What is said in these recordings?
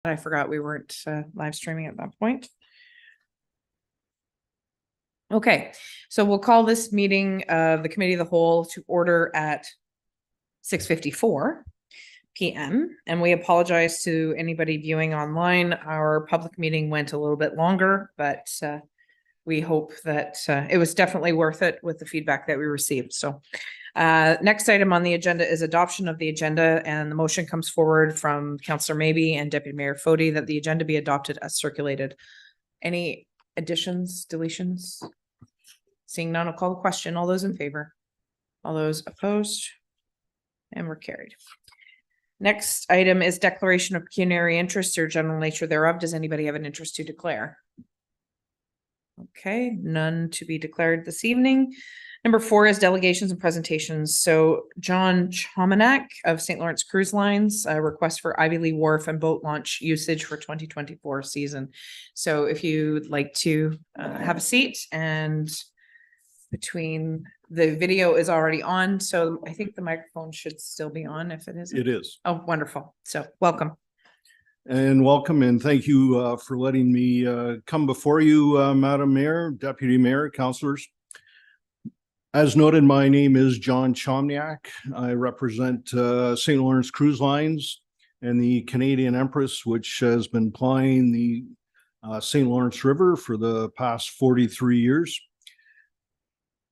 I forgot we weren't live streaming at that point. Okay, so we'll call this meeting of the Committee of the Whole to order at 6:54 p.m. And we apologize to anybody viewing online. Our public meeting went a little bit longer, but we hope that it was definitely worth it with the feedback that we received. So next item on the agenda is adoption of the agenda, and the motion comes forward from Councillor Mabey and Deputy Mayor Fody that the agenda be adopted as circulated. Any additions, deletions? Seeing none, I'll call the question. All those in favor? All those opposed? And we're carried. Next item is declaration of pecuniary interest or general nature thereof. Does anybody have an interest to declare? Okay, none to be declared this evening. Number 4 is delegations and presentations. So John Chomniak of St. Lawrence Cruise Lines, a request for Ivy Lee Wharf and boat launch usage for 2024 season. So if you'd like to have a seat, and between the video is already on, so I think the microphone should still be on if it isn't. It is. Oh, wonderful. So welcome. And welcome, and thank you for letting me come before you, Madam Mayor, Deputy Mayor, councillors. As noted, my name is John Chomniak. I represent St. Lawrence Cruise Lines and the Canadian Empress, which has been plying the St. Lawrence River for the past 43 years.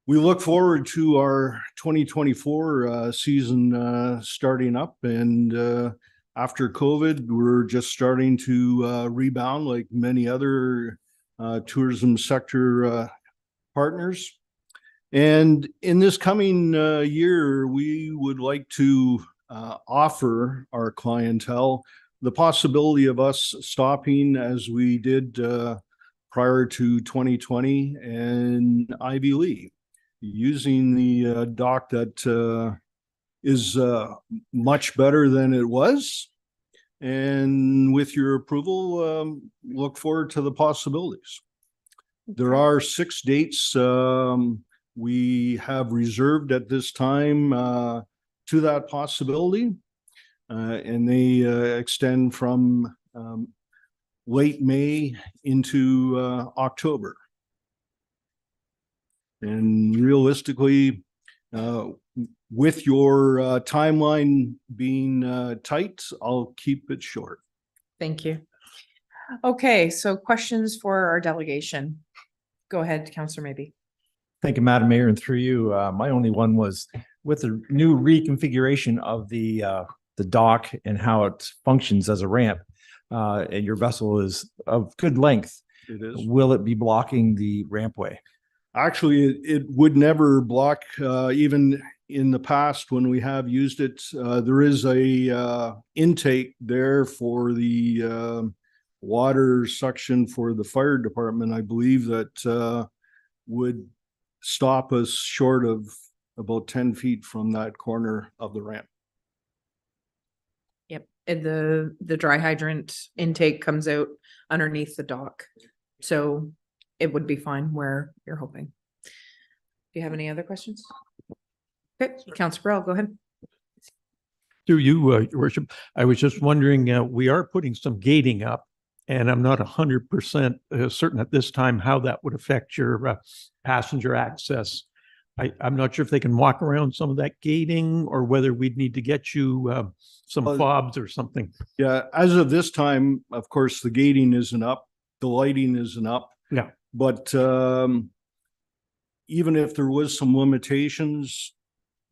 We look forward to our 2024 season starting up, and after COVID, we're just starting to rebound like many other tourism sector partners. And in this coming year, we would like to offer our clientele the possibility of us stopping, as we did prior to 2020, and Ivy Lee, using the dock that is much better than it was. And with your approval, look forward to the possibilities. There are 6 dates we have reserved at this time to that possibility, and they extend from late May into October. And realistically, with your timeline being tight, I'll keep it short. Thank you. Okay, so questions for our delegation. Go ahead, Councillor Mabey. Thank you, Madam Mayor, and through you. My only one was with the new reconfiguration of the dock and how it functions as a ramp. And your vessel is of good length. It is. Will it be blocking the rampway? Actually, it would never block, even in the past when we have used it. There is a intake there for the water suction for the fire department, I believe, that would stop us short of about 10 feet from that corner of the ramp. Yep, and the dry hydrant intake comes out underneath the dock, so it would be fine where you're hoping. Do you have any other questions? Okay, Councillor Burrell, go ahead. Through you, Your Worship, I was just wondering, we are putting some gating up, and I'm not 100% certain at this time how that would affect your passenger access. I'm not sure if they can walk around some of that gating, or whether we'd need to get you some fobs or something. Yeah, as of this time, of course, the gating isn't up, the lighting isn't up. Yeah. But even if there was some limitations,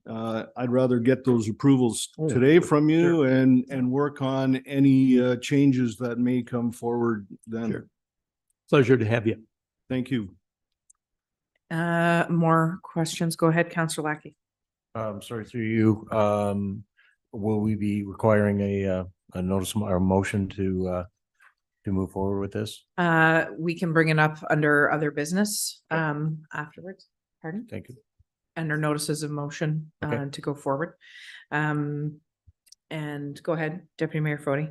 I'd rather get those approvals today from you, sure, and work on any changes that may come forward then. Sure. Pleasure to have you. Thank you. More questions? Go ahead, Councillor Lackey. Sorry, through you. Will we be requiring a notice or a motion to move forward with this? We can bring it up under other business afterwards. Pardon? Thank you. Under notices of motion to go forward. And go ahead, Deputy Mayor Fody.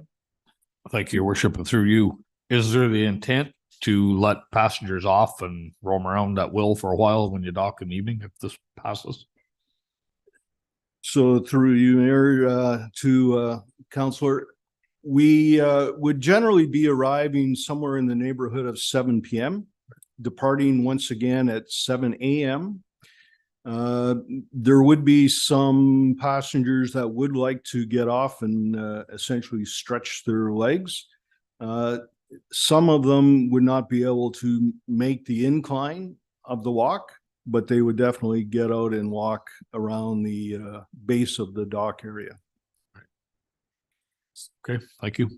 Thank you, Your Worship. Through you, is there the intent to let passengers off and roam around at will for a while when you dock in the evening if this passes? So through you, Mayor, to Councillor, We would generally be arriving somewhere in the neighborhood of 7 p.m., departing once again at 7 a.m. There would be some passengers that would like to get off and essentially stretch their legs. Some of them would not be able to make the incline of the walk, but they would definitely get out and walk around the base of the dock area. Okay, thank you.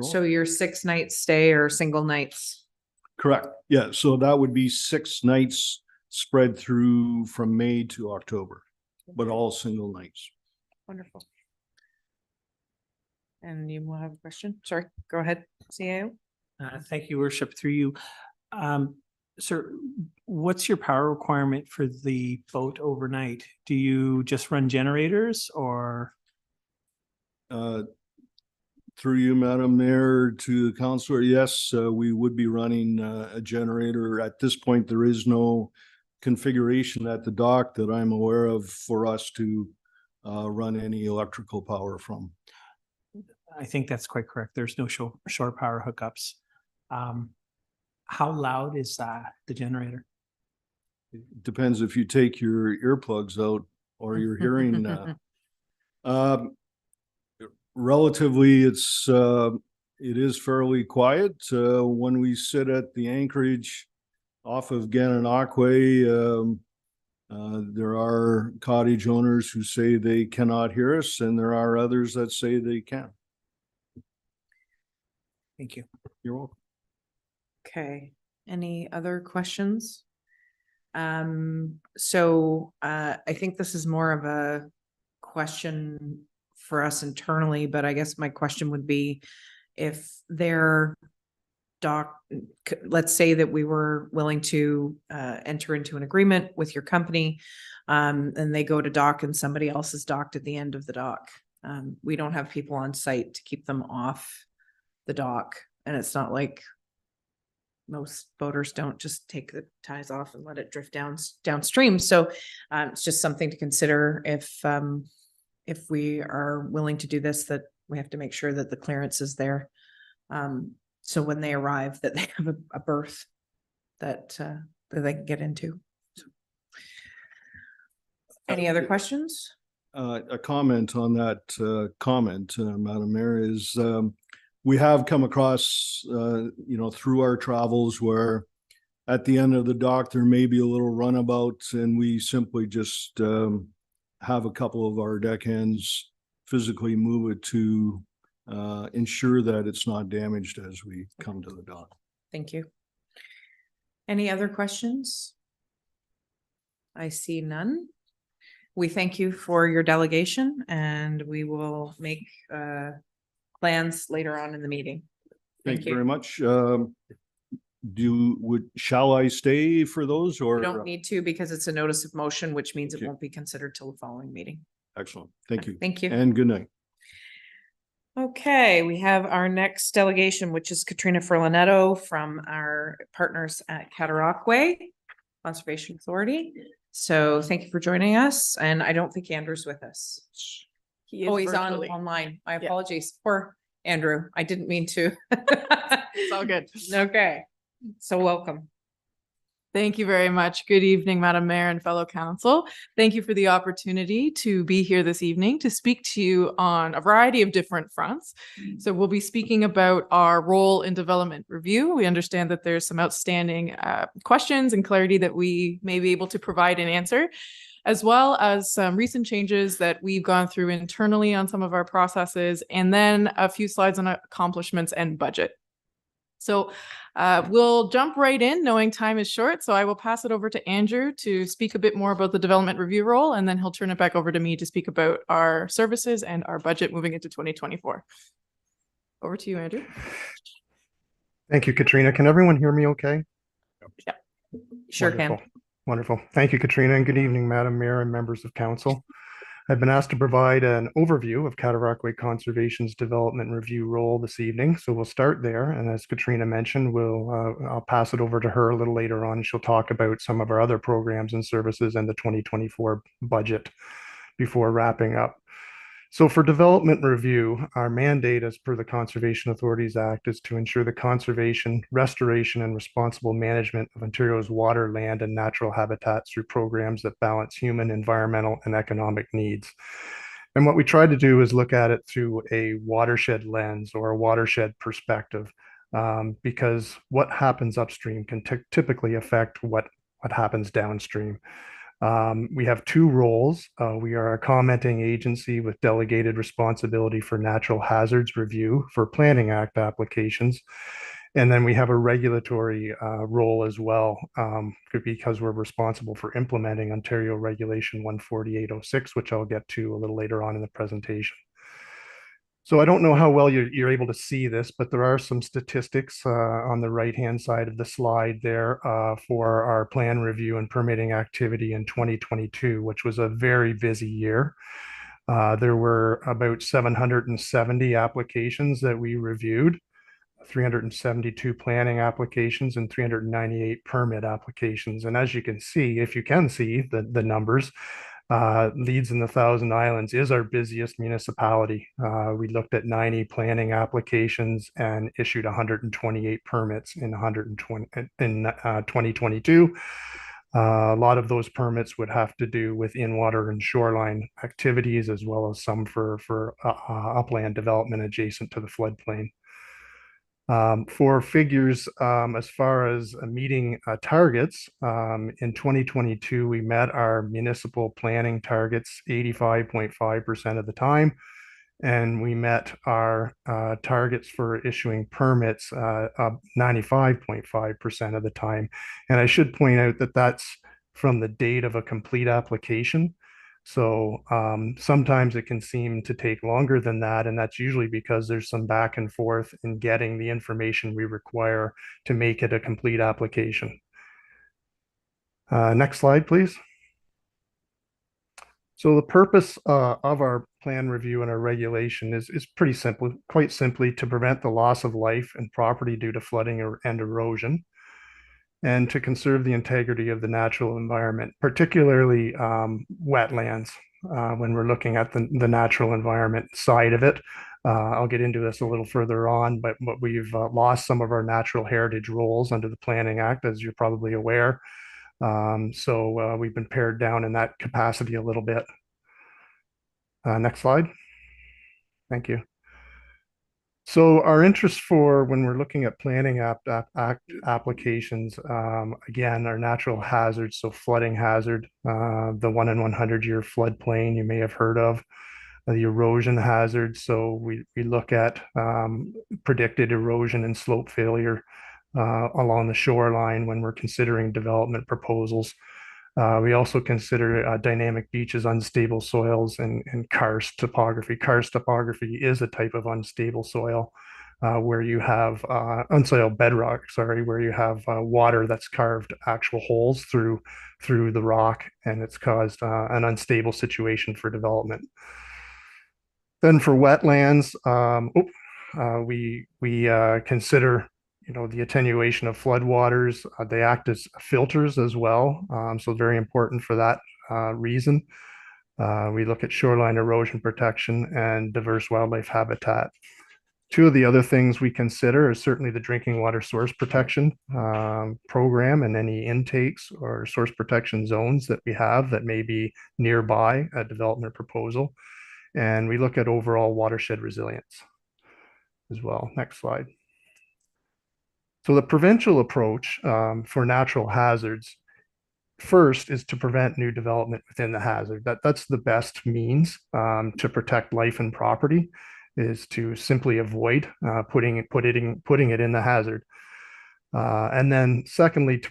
So your 6 nights stay or single nights? Correct. Yeah. So that would be 6 nights spread through from May to October, but all single nights. Wonderful. And you will have a question? Sorry, go ahead, CAO. Thank you, Worship, through you. Sir, what's your power requirement for the boat overnight? Do you just run generators or? Through you, Madam Mayor, to the councillor, yes, we would be running a generator. At this point, there is no configuration at the dock that I'm aware of for us to run any electrical power from. I think that's quite correct. There's no shore power hookups. How loud is the generator? It depends if you take your earplugs out or your hearing. Relatively, it is fairly quiet. When we sit at the anchorage off of Gananoque, there are cottage owners who say they cannot hear us, and there are others that say they can. Thank you. You're welcome. Okay, any other questions? I think this is more of a question for us internally, but I guess my question would be if their dock, let's say that we were willing to enter into an agreement with your company, and they go to dock and somebody else is docked at the end of the dock. We don't have people on site to keep them off the dock, and it's not like most boaters don't just take the ties off and let it drift downstream. So it's just something to consider if we are willing to do this, that we have to make sure that the clearance is there. So when they arrive, that they have a berth that they can get into. So. Any other questions? A comment on that comment, Madam Mayor, is we have come across, through our travels where at the end of the dock, there may be a little runabout and we simply just have a couple of our deckhands physically move it to ensure that it's not damaged as we come to the dock. Thank you. Any other questions? I see none. We thank you for your delegation and we will make plans later on in the meeting. Thank you very much. Shall I stay for those or? You don't need to because it's a notice of motion, which means it Okay. won't be considered till the following meeting. Excellent. Thank you. Thank you. And good night. Okay, we have our next delegation, which is Katrina Furlanetto from our partners at Cataraqui Conservation Authority. So thank you for joining us. And I don't think Andrew's with us. He Oh, is he's virtually. online. My Yeah. apologies. Poor Andrew. I didn't mean to. It's all good. Okay, so welcome. Thank you very much. Good evening, Madam Mayor and fellow council. Thank you for the opportunity to be here this evening to speak to you on a variety of different fronts. So we'll be speaking about our role in development review. We understand that there's some outstanding questions and clarity that we may be able to provide and answer, as well as some recent changes that we've gone through internally on some of our processes, and then a few slides on accomplishments and budget. So we'll jump right in knowing time is short. So I will pass it over to Andrew to speak a bit more about the development review role, and then he'll turn it back over to me to speak about our services and our budget moving into 2024. Over to you, Andrew. Thank you, Katrina. Can everyone hear me okay? Sure Wonderful. can. Wonderful. Thank you, Katrina, and good evening, Madam Mayor and members of council. I've been asked to provide an overview of Cataraqui Conservation's development review role this evening. So we'll start there. And as Katrina mentioned, I'll pass it over to her a little later on. She'll talk about some of our other programs and services and the 2024 budget before wrapping up. So for development review, our mandate as per the Conservation Authorities Act is to ensure the conservation, restoration, and responsible management of Ontario's water, land, and natural habitats through programs that balance human, environmental, and economic needs. And what we try to do is look at it through a watershed lens or a watershed perspective, because what happens upstream can typically affect what happens downstream. We have two roles. We are a commenting agency with delegated responsibility for natural hazards review for Planning Act applications. And then we have a regulatory role as well, because we're responsible for implementing Ontario Regulation 14806, which I'll get to a little later on in the presentation. So I don't know how well you're able to see this, but there are some statistics on the right-hand side of the slide there for our plan review and permitting activity in 2022, which was a very busy year. There were about 770 applications that we reviewed, 372 planning applications and 398 permit applications. And as you can see, if you can see the numbers, Leeds in the Thousand Islands is our busiest municipality. We looked at 90 planning applications and issued 128 permits in 2022. A lot of those permits would have to do with in-water and shoreline activities, as well as some for upland development adjacent to the floodplain. For figures, as far as meeting targets, in 2022, we met our municipal planning targets 85.5% of the time, and we met our targets for issuing permits 95.5% of the time. And I should point out that that's from the date of a complete application. So sometimes it can seem to take longer than that, and that's usually because there's some back and forth in getting the information we require to make it a complete application. Next slide, please. So the purpose of our plan review and our regulation is pretty simple, quite simply to prevent the loss of life and property due to flooding and erosion, and to conserve the integrity of the natural environment, particularly wetlands, when we're looking at the natural environment side of it. I'll get into this a little further on, but we've lost some of our natural heritage roles under the Planning Act, as you're probably aware. So we've been pared down in that capacity a little bit. Next slide. Thank you. So our interest for when we're looking at planning applications, again, are natural hazards. So flooding hazard, the 1 in 100 year floodplain you may have heard of, the erosion hazard. So we look at predicted erosion and slope failure along the shoreline when we're considering development proposals. We also consider dynamic beaches, unstable soils, and karst topography. Karst topography is a type of unstable soil where you have unsoiled bedrock, where you have water that's carved actual holes through the rock, and it's caused an unstable situation for development. Then for wetlands, we consider the attenuation of floodwaters. They act as filters as well, so very important for that reason. We look at shoreline erosion protection and diverse wildlife habitat. Two of the other things we consider is certainly the drinking water source protection program and any intakes or source protection zones that we have that may be nearby a development proposal. And we look at overall watershed resilience as well. Next slide. So the provincial approach for natural hazards first is to prevent new development within the hazard. That's the best means to protect life and property, is to simply avoid putting it in the hazard. And then secondly, to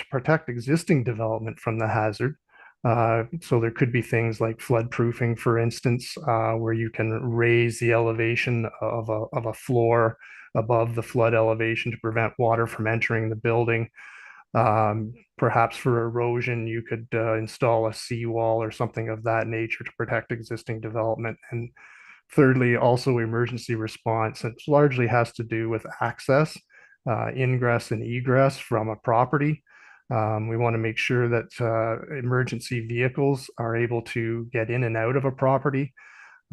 protect existing development from the hazard. So there could be things like flood proofing, for instance, where you can raise the elevation of a floor above the flood elevation to prevent water from entering the building. Perhaps for erosion, you could install a seawall or something of that nature to protect existing development. And thirdly, also emergency response. It largely has to do with access, ingress and egress from a property. We want to make sure that emergency vehicles are able to get in and out of a property.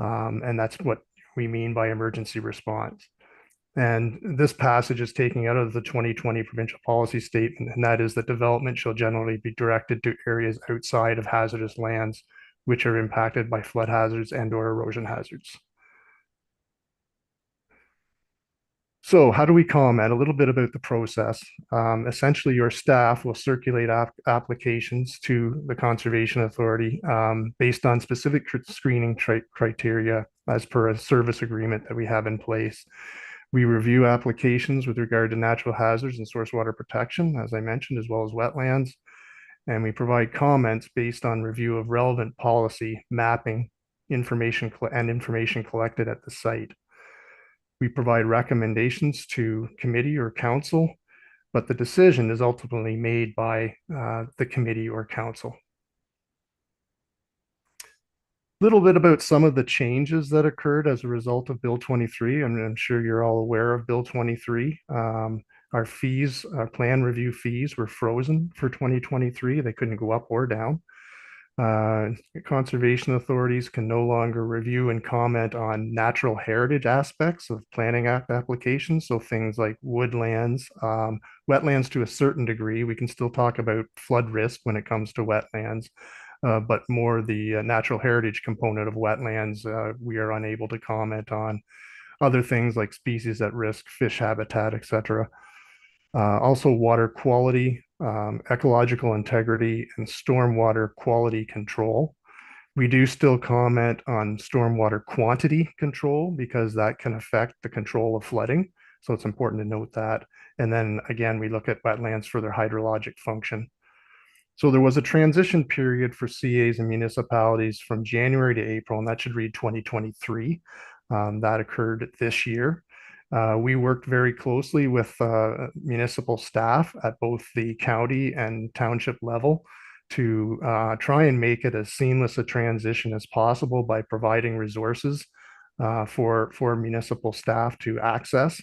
And that's what we mean by emergency response. And this passage is taking out of the 2020 provincial policy statement, and that is that development shall generally be directed to areas outside of hazardous lands, which are impacted by flood hazards and or erosion hazards. So how do we comment? A little bit about the process. Essentially, your staff will circulate applications to the Conservation Authority based on specific screening criteria as per a service agreement that we have in place. We review applications with regard to natural hazards and source water protection, as I mentioned, as well as wetlands. And we provide comments based on review of relevant policy, mapping, information collected at the site. We provide recommendations to committee or council, but the decision is ultimately made by the committee or council. Little bit about some of the changes that occurred as a result of Bill 23. And I'm sure you're all aware of Bill 23. Our fees, our plan review fees were frozen for 2023. They couldn't go up or down. Conservation authorities can no longer review and comment on natural heritage aspects of planning act applications. So things like woodlands, wetlands to a certain degree. We can still talk about flood risk when it comes to wetlands, but more the natural heritage component of wetlands, we are unable to comment on. Other things like species at risk, fish habitat, etc. Also water quality, ecological integrity, and stormwater quality control. We do still comment on stormwater quantity control because that can affect the control of flooding. So it's important to note that. And then again, we look at wetlands for their hydrologic function. So there was a transition period for CAs and municipalities from January to April, and that should read 2023. That occurred this year. We worked very closely with municipal staff at both the county and township level to try and make it as seamless a transition as possible by providing resources for municipal staff to access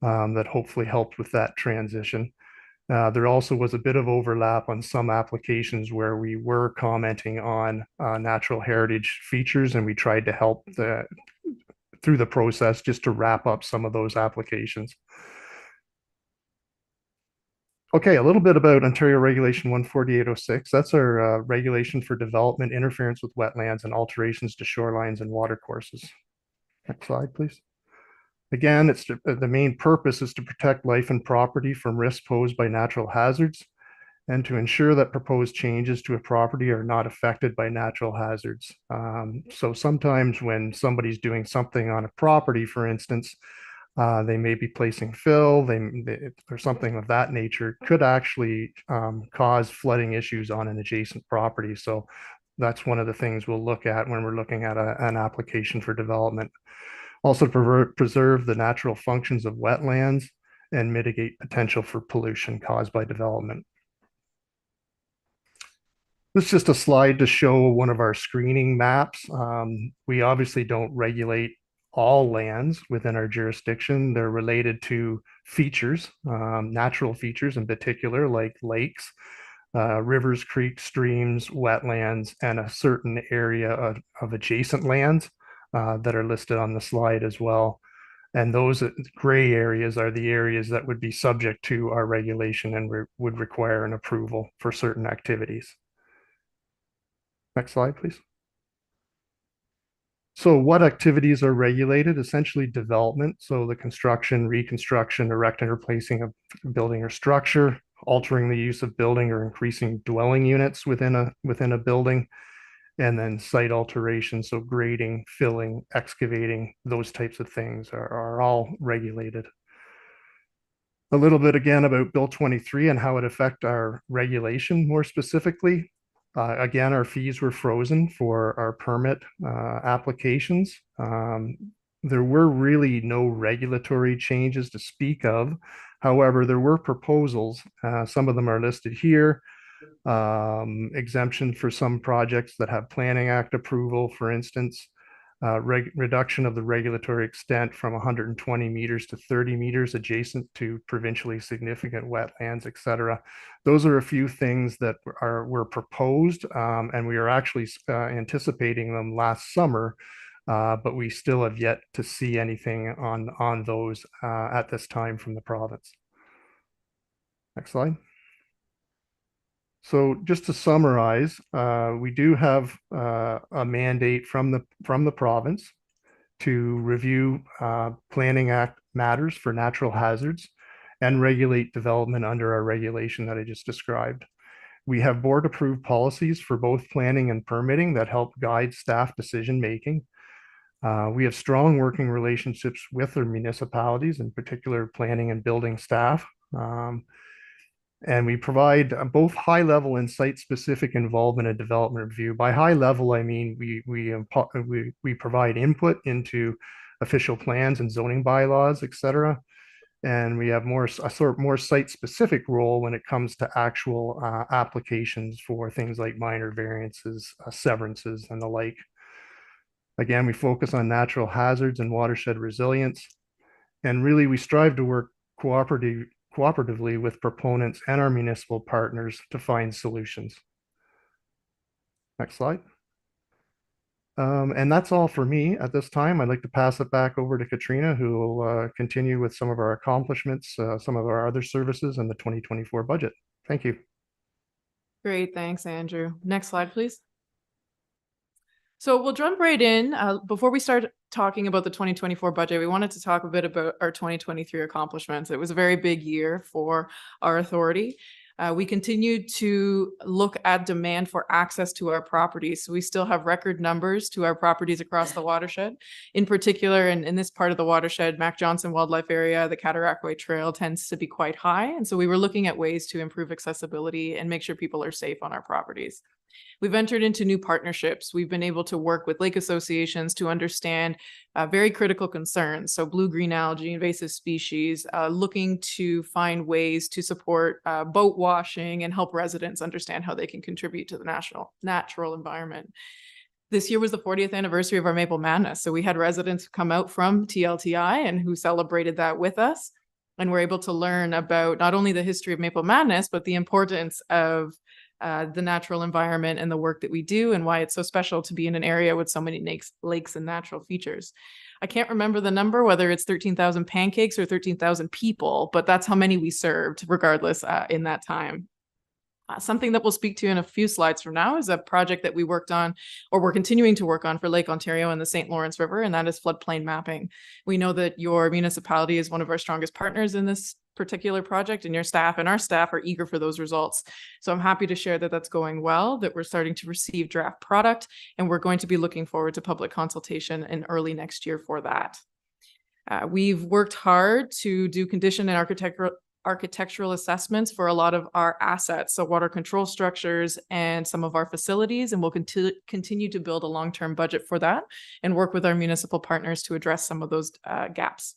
that hopefully helped with that transition. There also was a bit of overlap on some applications where we were commenting on natural heritage features, and we tried to help through the process just to wrap up some of those applications. Okay, a little bit about Ontario Regulation 14806. That's our regulation for development, interference with wetlands, and alterations to shorelines and watercourses. Next slide, please. Again, the main purpose is to protect life and property from risks posed by natural hazards and to ensure that proposed changes to a property are not affected by natural hazards. So sometimes when somebody's doing something on a property, for instance, they may be placing fill, or something of that nature could actually cause flooding issues on an adjacent property. So that's one of the things we'll look at when we're looking at an application for development. Also preserve the natural functions of wetlands and mitigate potential for pollution caused by development. This is just a slide to show one of our screening maps. We obviously don't regulate all lands within our jurisdiction. They're related to features, natural features in particular, like lakes, rivers, creeks, streams, wetlands, and a certain area of adjacent lands that are listed on the slide as well. And those gray areas are the areas that would be subject to our regulation and would require an approval for certain activities. Next slide, please. So what activities are regulated? Essentially development. So the construction, reconstruction, erecting or replacing a building or structure, altering the use of building or increasing dwelling units within a building, and then site alteration. So grading, filling, excavating, those types of things are all regulated. A little bit again about Bill 23 and how it affects our regulation more specifically. Again, our fees were frozen for our permit applications. There were really no regulatory changes to speak of. However, there were proposals. Some of them are listed here. Exemption for some projects that have Planning Act approval, for instance. Reduction of the regulatory extent from 120 meters to 30 meters adjacent to provincially significant wetlands, etc. Those are a few things that were proposed, and we are actually anticipating them last summer but we still have yet to see anything on those at this time from the province. Next slide. So just to summarize, we do have a mandate from the province to review Planning Act matters for natural hazards and regulate development under our regulation that I just described. We have board-approved policies for both planning and permitting that help guide staff decision-making. We have strong working relationships with our municipalities, in particular planning and building staff. And we provide both high level and site specific involvement in development review. By high level, I mean we provide input into official plans and zoning bylaws, etc. And we have a sort of more site specific role when it comes to actual applications for things like minor variances, severances, and the like. Again, we focus on natural hazards and watershed resilience. And really, we strive to work cooperatively with proponents and our municipal partners to find solutions. Next slide. And that's all for me at this time. I'd like to pass it back over to Katrina, who will continue with some of our accomplishments, some of our other services, and the 2024 budget. Thank you. Great, thanks, Andrew. Next slide, please. So we'll jump right in. Before we start talking about the 2024 budget, we wanted to talk a bit about our 2023 accomplishments. It was a very big year for our authority. We continued to look at demand for access to our properties. So we still have record numbers to our properties across the watershed. In particular, in this part of the watershed, Mac Johnson Wildlife Area, the Cataraqui Trail tends to be quite high. And so we were looking at ways to improve accessibility and make sure people are safe on our properties. We've entered into new partnerships. We've been able to work with lake associations to understand very critical concerns. So blue-green algae, invasive species, looking to find ways to support boat washing and help residents understand how they can contribute to the natural environment. This year was the 40th anniversary of our Maple Madness. So we had residents come out from TLTI and who celebrated that with us. And we're able to learn about not only the history of Maple Madness, but the importance of the natural environment and the work that we do and why it's so special to be in an area with so many lakes and natural features. I can't remember the number, whether it's 13,000 pancakes or 13,000 people, but that's how many we served regardless in that time. Something that we'll speak to in a few slides from now is a project that we worked on, or we're continuing to work on for Lake Ontario and the St. Lawrence River, and that is floodplain mapping. We know that your municipality is one of our strongest partners in this particular project, and your staff and our staff are eager for those results. So I'm happy to share that that's going well, that we're starting to receive draft product, and we're going to be looking forward to public consultation in early next year for that. We've worked hard to do condition and architectural assessments for a lot of our assets, so water control structures and some of our facilities, and we'll continue to build a long-term budget for that and work with our municipal partners to address some of those gaps.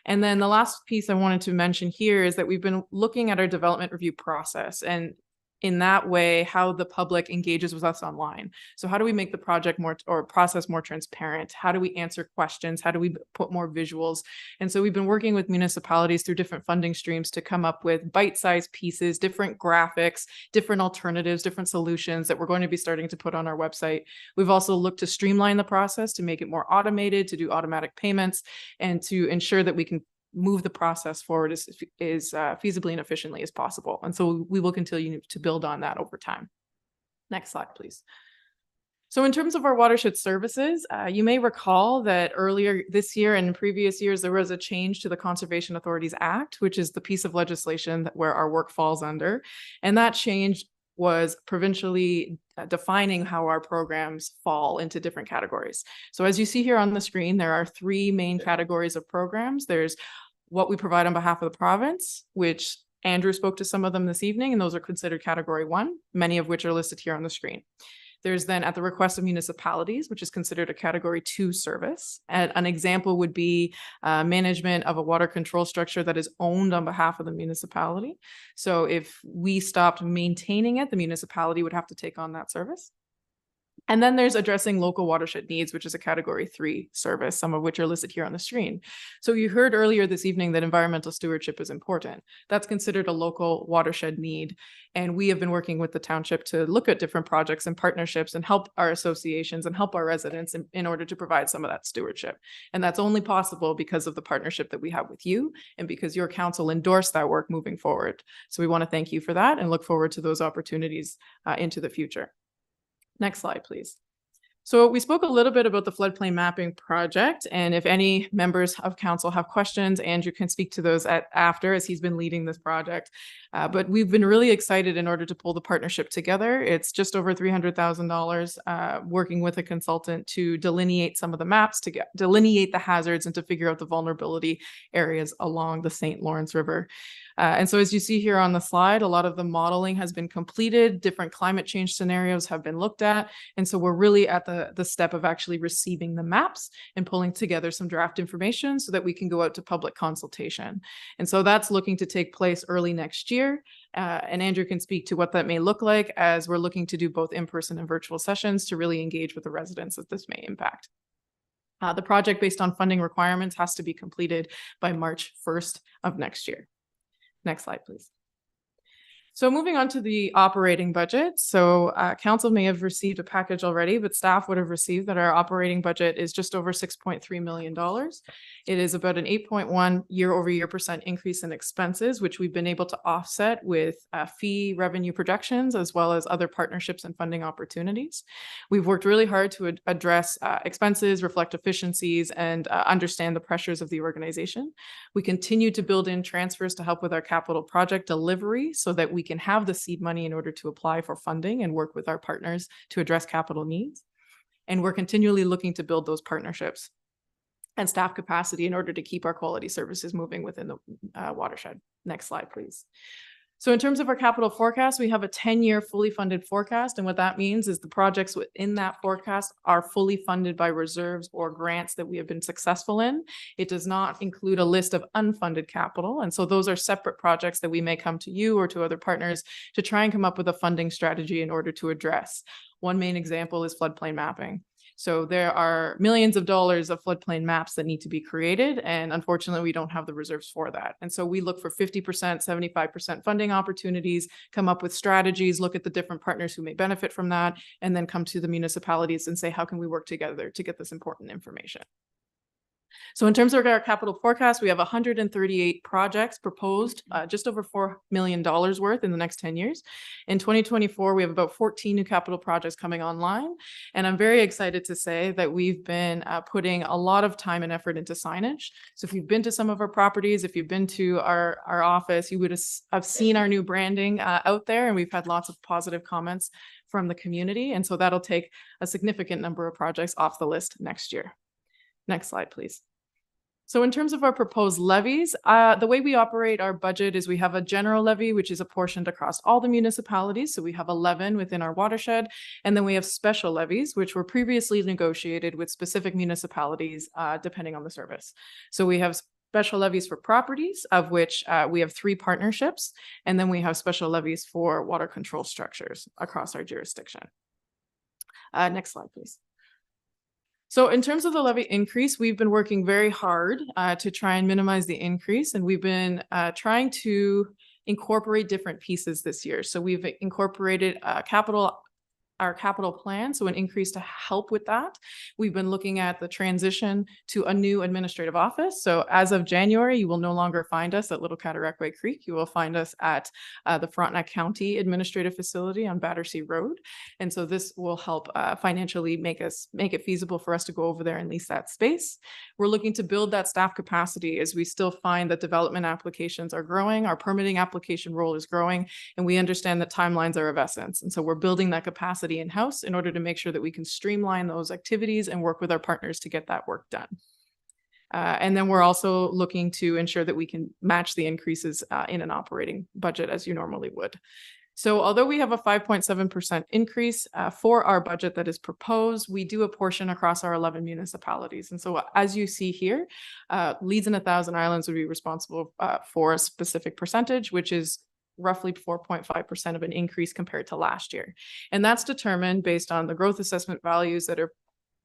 And then the last piece I wanted to mention here is that we've been looking at our development review process, and in that way, how the public engages with us online. So how do we make the project process more transparent? How do we answer questions? How do we put more visuals? And so we've been working with municipalities through different funding streams to come up with bite-sized pieces, different graphics, different alternatives, different solutions that we're going to be starting to put on our website. We've also looked to streamline the process to make it more automated, to do automatic payments, and to ensure that we can move the process forward as feasibly and efficiently as possible. And so we will continue to build on that over time. Next slide, please. So in terms of our watershed services, you may recall that earlier this year and in previous years, there was a change to the Conservation Authorities Act, which is the piece of legislation where our work falls under. And that change was provincially defining how our programs fall into different categories. So as you see here on the screen, there are three main categories of programs. There's what we provide on behalf of the province, which Andrew spoke to some of them this evening, and those are considered category 1, many of which are listed here on the screen. There's then at the request of municipalities, which is considered a category 2 service. And an example would be management of a water control structure that is owned on behalf of the municipality. So if we stopped maintaining it, the municipality would have to take on that service. And then there's addressing local watershed needs, which is a category 3 service, some of which are listed here on the screen. So you heard earlier this evening that environmental stewardship is important. That's considered a local watershed need. And we have been working with the township to look at different projects and partnerships and help our associations and help our residents in order to provide some of that stewardship. And that's only possible because of the partnership that we have with you and because your council endorsed that work moving forward. So we want to thank you for that and look forward to those opportunities into the future. Next slide, please. So we spoke a little bit about the floodplain mapping project, and if any members of council have questions, Andrew can speak to those after, as he's been leading this project. But we've been really excited in order to pull the partnership together. It's just over $300,000 working with a consultant to delineate some of the maps, to delineate the hazards and to figure out the vulnerability areas along the St. Lawrence River. And so as you see here on the slide, a lot of the modeling has been completed, different climate change scenarios have been looked at. And so we're really at the step of actually receiving the maps and pulling together some draft information so that we can go out to public consultation. And so that's looking to take place early next year. And Andrew can speak to what that may look like as we're looking to do both in-person and virtual sessions to really engage with the residents that this may impact. The project based on funding requirements has to be completed by March 1st of next year. Next slide, please. So moving on to the operating budget. So council may have received a package already, but staff would have received that our operating budget is just over $6.3 million. It is about an 8.1 year-over-year % increase in expenses, which we've been able to offset with fee revenue projections, as well as other partnerships and funding opportunities. We've worked really hard to address expenses, reflect efficiencies, and understand the pressures of the organization. We continue to build in transfers to help with our capital project delivery so that we can have the seed money in order to apply for funding and work with our partners to address capital needs. And we're continually looking to build those partnerships and staff capacity in order to keep our quality services moving within the watershed. Next slide, please. So in terms of our capital forecast, we have a 10-year fully funded forecast. And what that means is the projects within that forecast are fully funded by reserves or grants that we have been successful in. It does not include a list of unfunded capital. And so those are separate projects that we may come to you or to other partners to try and come up with a funding strategy in order to address. One main example is floodplain mapping. So there are millions of dollars of floodplain maps that need to be created. And unfortunately, we don't have the reserves for that. And so we look for 50%, 75% funding opportunities, come up with strategies, look at the different partners who may benefit from that, and then come to the municipalities and say, how can we work together to get this important information? So in terms of our capital forecast, we have 138 projects proposed, just over $4 million worth in the next 10 years. In 2024, we have about 14 new capital projects coming online. And I'm very excited to say that we've been putting a lot of time and effort into signage. So if you've been to some of our properties, if you've been to our office, you would have seen our new branding out there, and we've had lots of positive comments from the community. And so that'll take a significant number of projects off the list next year. Next slide, please. So in terms of our proposed levies, the way we operate our budget is we have a general levy, which is apportioned across all the municipalities. So we have 11 within our watershed. And then we have special levies, which were previously negotiated with specific municipalities, depending on the service. So we have special levies for properties, of which we have 3 partnerships. And then we have special levies for water control structures across our jurisdiction. Next slide, please. So in terms of the levy increase, we've been working very hard to try and minimize the increase, and we've been trying to incorporate different pieces this year. So we've incorporated our capital plan, so an increase to help with that. We've been looking at the transition to a new administrative office. So as of January, you will no longer find us at Little Cataraqui Creek. You will find us at the Frontenac County Administrative Facility on Battersea Road. And so this will help financially make it feasible for us to go over there and lease that space. We're looking to build that staff capacity as we still find that development applications are growing, our permitting application role is growing, and we understand that timelines are of essence. And so we're building that capacity in-house in order to make sure that we can streamline those activities and work with our partners to get that work done. And then we're also looking to ensure that we can match the increases in an operating budget as you normally would. So although we have a 5.7% increase for our budget that is proposed, we do apportion across our 11 municipalities. And so as you see here, Lease and 1,000 Islands would be responsible for a specific percentage, which is roughly 4.5% of an increase compared to last year. And that's determined based on the growth assessment values that are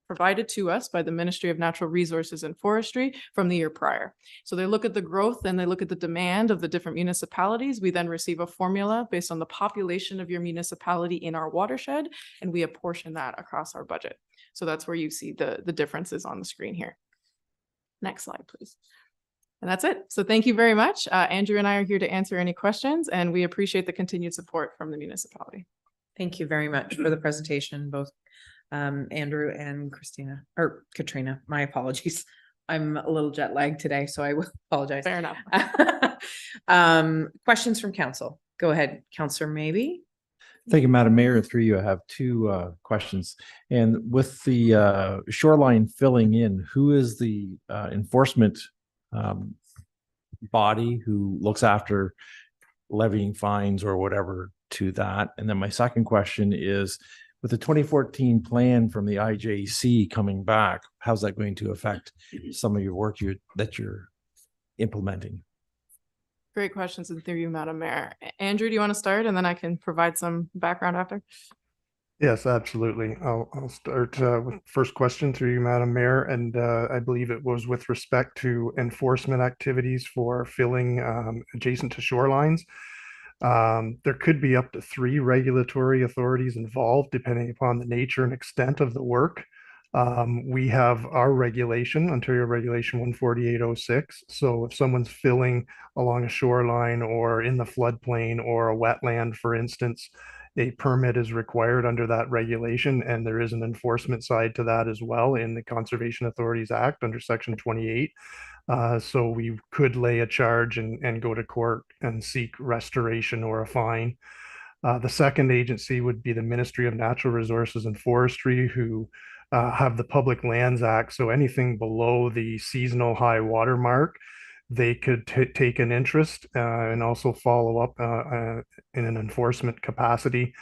provided to us by the Ministry of Natural Resources and Forestry from the year prior. So they look at the growth and they look at the demand of the different municipalities. We then receive a formula based on the population of your municipality in our watershed, and we apportion that across our budget. So that's where you see the differences on the screen here. Next slide, please. And that's it. So thank you very much. Andrew and I are here to answer any questions, and we appreciate the continued support from the municipality. Thank you very much for the presentation, both Andrew and Katrina. My apologies. I'm a little jet lagged today, so I will apologize. Fair enough. Questions from council. Go ahead, Councillor Maybe. Thank you, Madam Mayor. Through you, I have two questions. And with the shoreline filling in, who is the enforcement body who looks after levying fines or whatever to that? And then my second question is, with the 2014 plan from the IJC coming back, how's that going to affect some of your work that you're implementing? Great questions, and through you, Madam Mayor. Andrew, do you want to start, and then I can provide some background after? Yes, absolutely. I'll start with first question through you, Madam Mayor, and I believe it was with respect to enforcement activities for filling adjacent to shorelines. There could be up to 3 regulatory authorities involved, depending upon the nature and extent of the work. We have our regulation, Ontario Regulation 14806. So if someone's filling along a shoreline or in the floodplain or a wetland, for instance, a permit is required under that regulation, and there is an enforcement side to that as well in the Conservation Authorities Act under Section 28. So we could lay a charge and go to court and seek restoration or a fine. The second agency would be the Ministry of Natural Resources and Forestry, who have the Public Lands Act. So anything below the seasonal high water mark, they could take an interest and also follow up in an enforcement capacity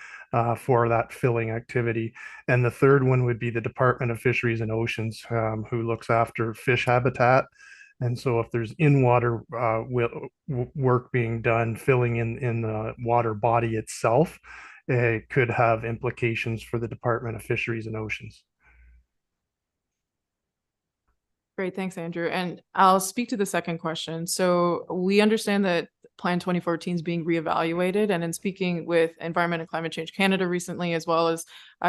for that filling activity. And the third one would be the Department of Fisheries and Oceans, who looks after fish habitat. And so if there's in-water work being done, filling in the water body itself, it could have implications for the Department of Fisheries and Oceans. Great, thanks, Andrew. And I'll speak to the second question. So we understand that Plan 2014 is being reevaluated, and in speaking with Environment and Climate Change Canada recently, as well as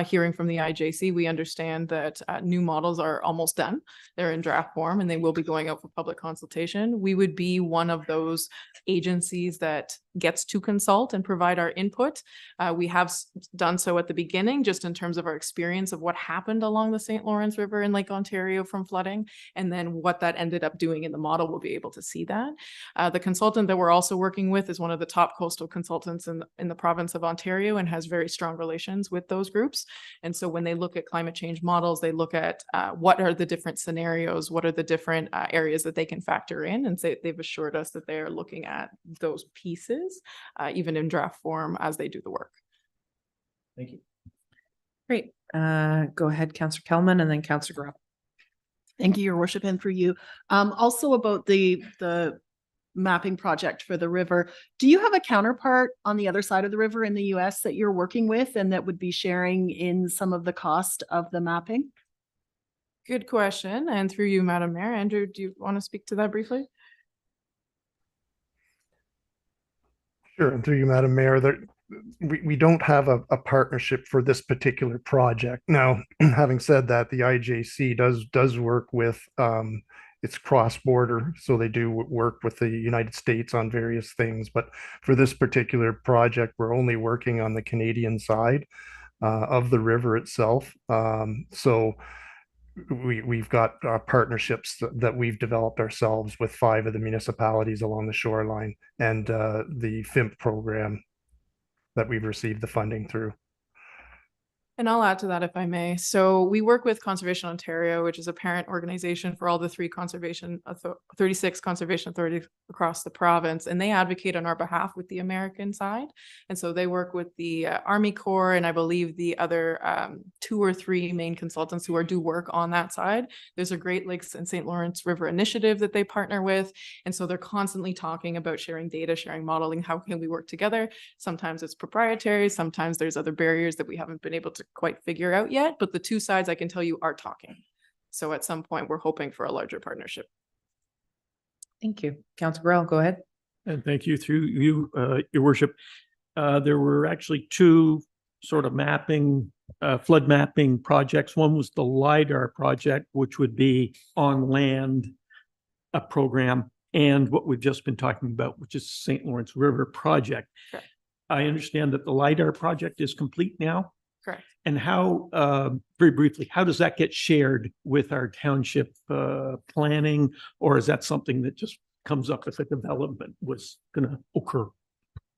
hearing from the IJC, we understand that new models are almost done. They're in draft form and they will be going out for public consultation. We would be one of those agencies that gets to consult and provide our input. We have done so at the beginning, just in terms of our experience of what happened along the St. Lawrence River in Lake Ontario from flooding, and then what that ended up doing in the model. We'll be able to see that. The consultant that we're also working with is one of the top coastal consultants in the province of Ontario and has very strong relations with those groups. And so when they look at climate change models, they look at what are the different scenarios, what are the different areas that they can factor in, and say they've assured us that they are looking at those pieces, even in draft form, as they do the work. Thank you. Great. Go ahead, Councillor Kelman, and then Councillor Groff. Thank you, Your Worship, and for you. Also about the mapping project for the river, do you have a counterpart on the other side of the river in the US that you're working with and that would be sharing in some of the cost of the mapping? Good question. And through you, Madam Mayor, Andrew, do you want to speak to that briefly? Sure, and through you, Madam Mayor, we don't have a partnership for this particular project. Now, having said that, the IJC does work with it's cross-border, so they do work with the United States on various things. But for this particular project, we're only working on the Canadian side of the river itself. So we've got partnerships that we've developed ourselves with 5 of the municipalities along the shoreline, and the FIMP program that we've received the funding through. And I'll add to that if I may. So we work with Conservation Ontario, which is a parent organization for all the 36 conservation authorities across the province, and they advocate on our behalf with the American side. And so they work with the Army Corps and I believe the other 2 or 3 main consultants who do work on that side. There's a Great Lakes and St. Lawrence River initiative that they partner with. And so they're constantly talking about sharing data, sharing modeling, how can we work together? Sometimes it's proprietary, sometimes there's other barriers that we haven't been able to quite figure out yet, but the 2 sides I can tell you are talking. So at some point, we're hoping for a larger partnership. Thank you. Councilor Burrell, go ahead. And thank you through you, your worship. There were actually 2 sort of flood mapping projects. One was the LiDAR project, which would be on land, a program, and what we've just been talking about, which is St. Lawrence River project. Correct. I understand that the LiDAR project is complete now. Correct. And how, very briefly, how does that get shared with our township planning? Or is that something that just comes up if a development was going to occur?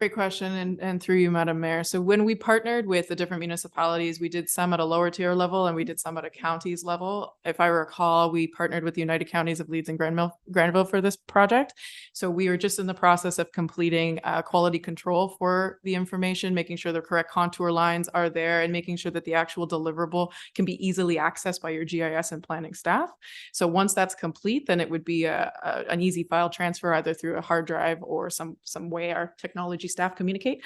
Great question, and through you, Madam Mayor. So when we partnered with the different municipalities, we did some at a lower tier level and we did some at a counties level. If I recall, we partnered with the United Counties of Leeds and Granville for this project. So we are just in the process of completing quality control for the information, making sure the correct contour lines are there and making sure that the actual deliverable can be easily accessed by your GIS and planning staff. So once that's complete, then it would be an easy file transfer either through a hard drive or some way our technology staff communicate.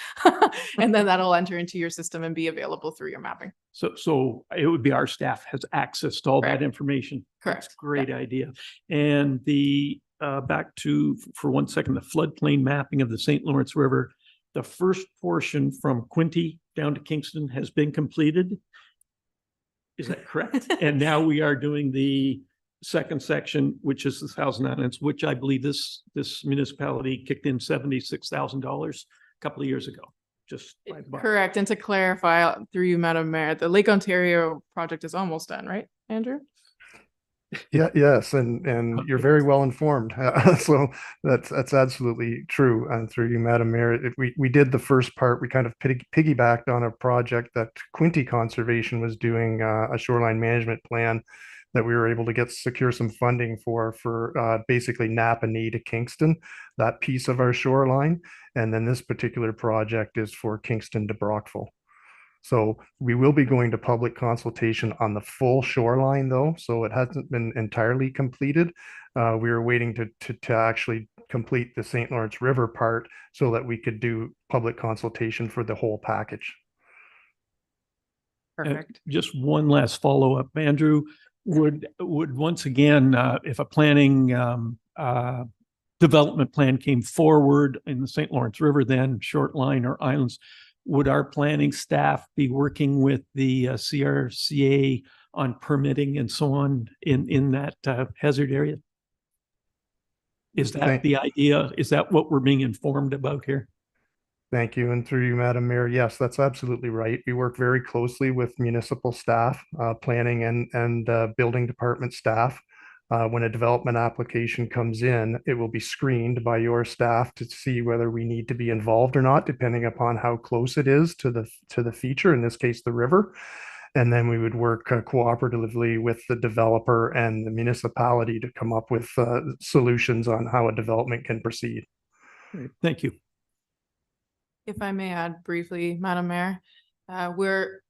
And then that'll enter into your system and be available through your mapping. So it would be our staff has access to all Correct. that information. Correct. That's a great idea. And the back to, for 1 second, the floodplain mapping of the St. Lawrence River. The first portion from Quinte down to Kingston has been completed. Is that correct? And now we are doing the second section, which is the Thousand Islands, which I believe this municipality kicked in $76,000 a couple of years ago. Just by the by. Correct. And to clarify through you, Madam Mayor, the Lake Ontario project is almost done, right, Andrew? Yeah, yes, and you're very well informed. So that's absolutely true. And through you, Madam Mayor, we did the first part. We kind of piggybacked on a project that Quinte Conservation was doing, a shoreline management plan that we were able to secure some funding for basically Napa Knee to Kingston, that piece of our shoreline. And then this particular project is for Kingston to Brockville. So we will be going to public consultation on the full shoreline though. So it hasn't been entirely completed. We were waiting to actually complete the St. Lawrence River part so that we could do public consultation for the whole package. Perfect. Just one last follow-up, Andrew. Would once again, if a planning development plan came forward in the St. Lawrence River, then short line or islands, would our planning staff be working with the CRCA on permitting and so on in that hazard area? Is that the idea? Is that what we're being informed about here? Thank you. And through you, Madam Mayor, yes, that's absolutely right. We work very closely with municipal staff, planning and building department staff. When a development application comes in, it will be screened by your staff to see whether we need to be involved or not, depending upon how close it is to the feature, in this case, the river. And then we would work cooperatively with the developer and the municipality to come up with solutions on how a development can proceed. Great. Thank you. If I may add briefly, Madam Mayor,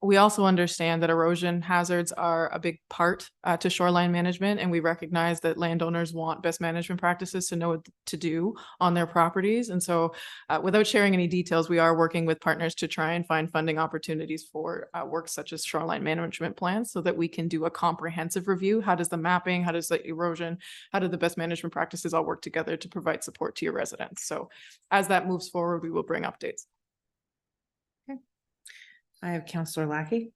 we also understand that erosion hazards are a big part to shoreline management, and we recognize that landowners want best management practices to know what to do on their properties. And so without sharing any details, we are working with partners to try and find funding opportunities for work such as shoreline management plans so that we can do a comprehensive review. How does the mapping, how does the erosion, how do the best management practices all work together to provide support to your residents? So as that moves forward, we will bring updates. I have Councillor Lackey.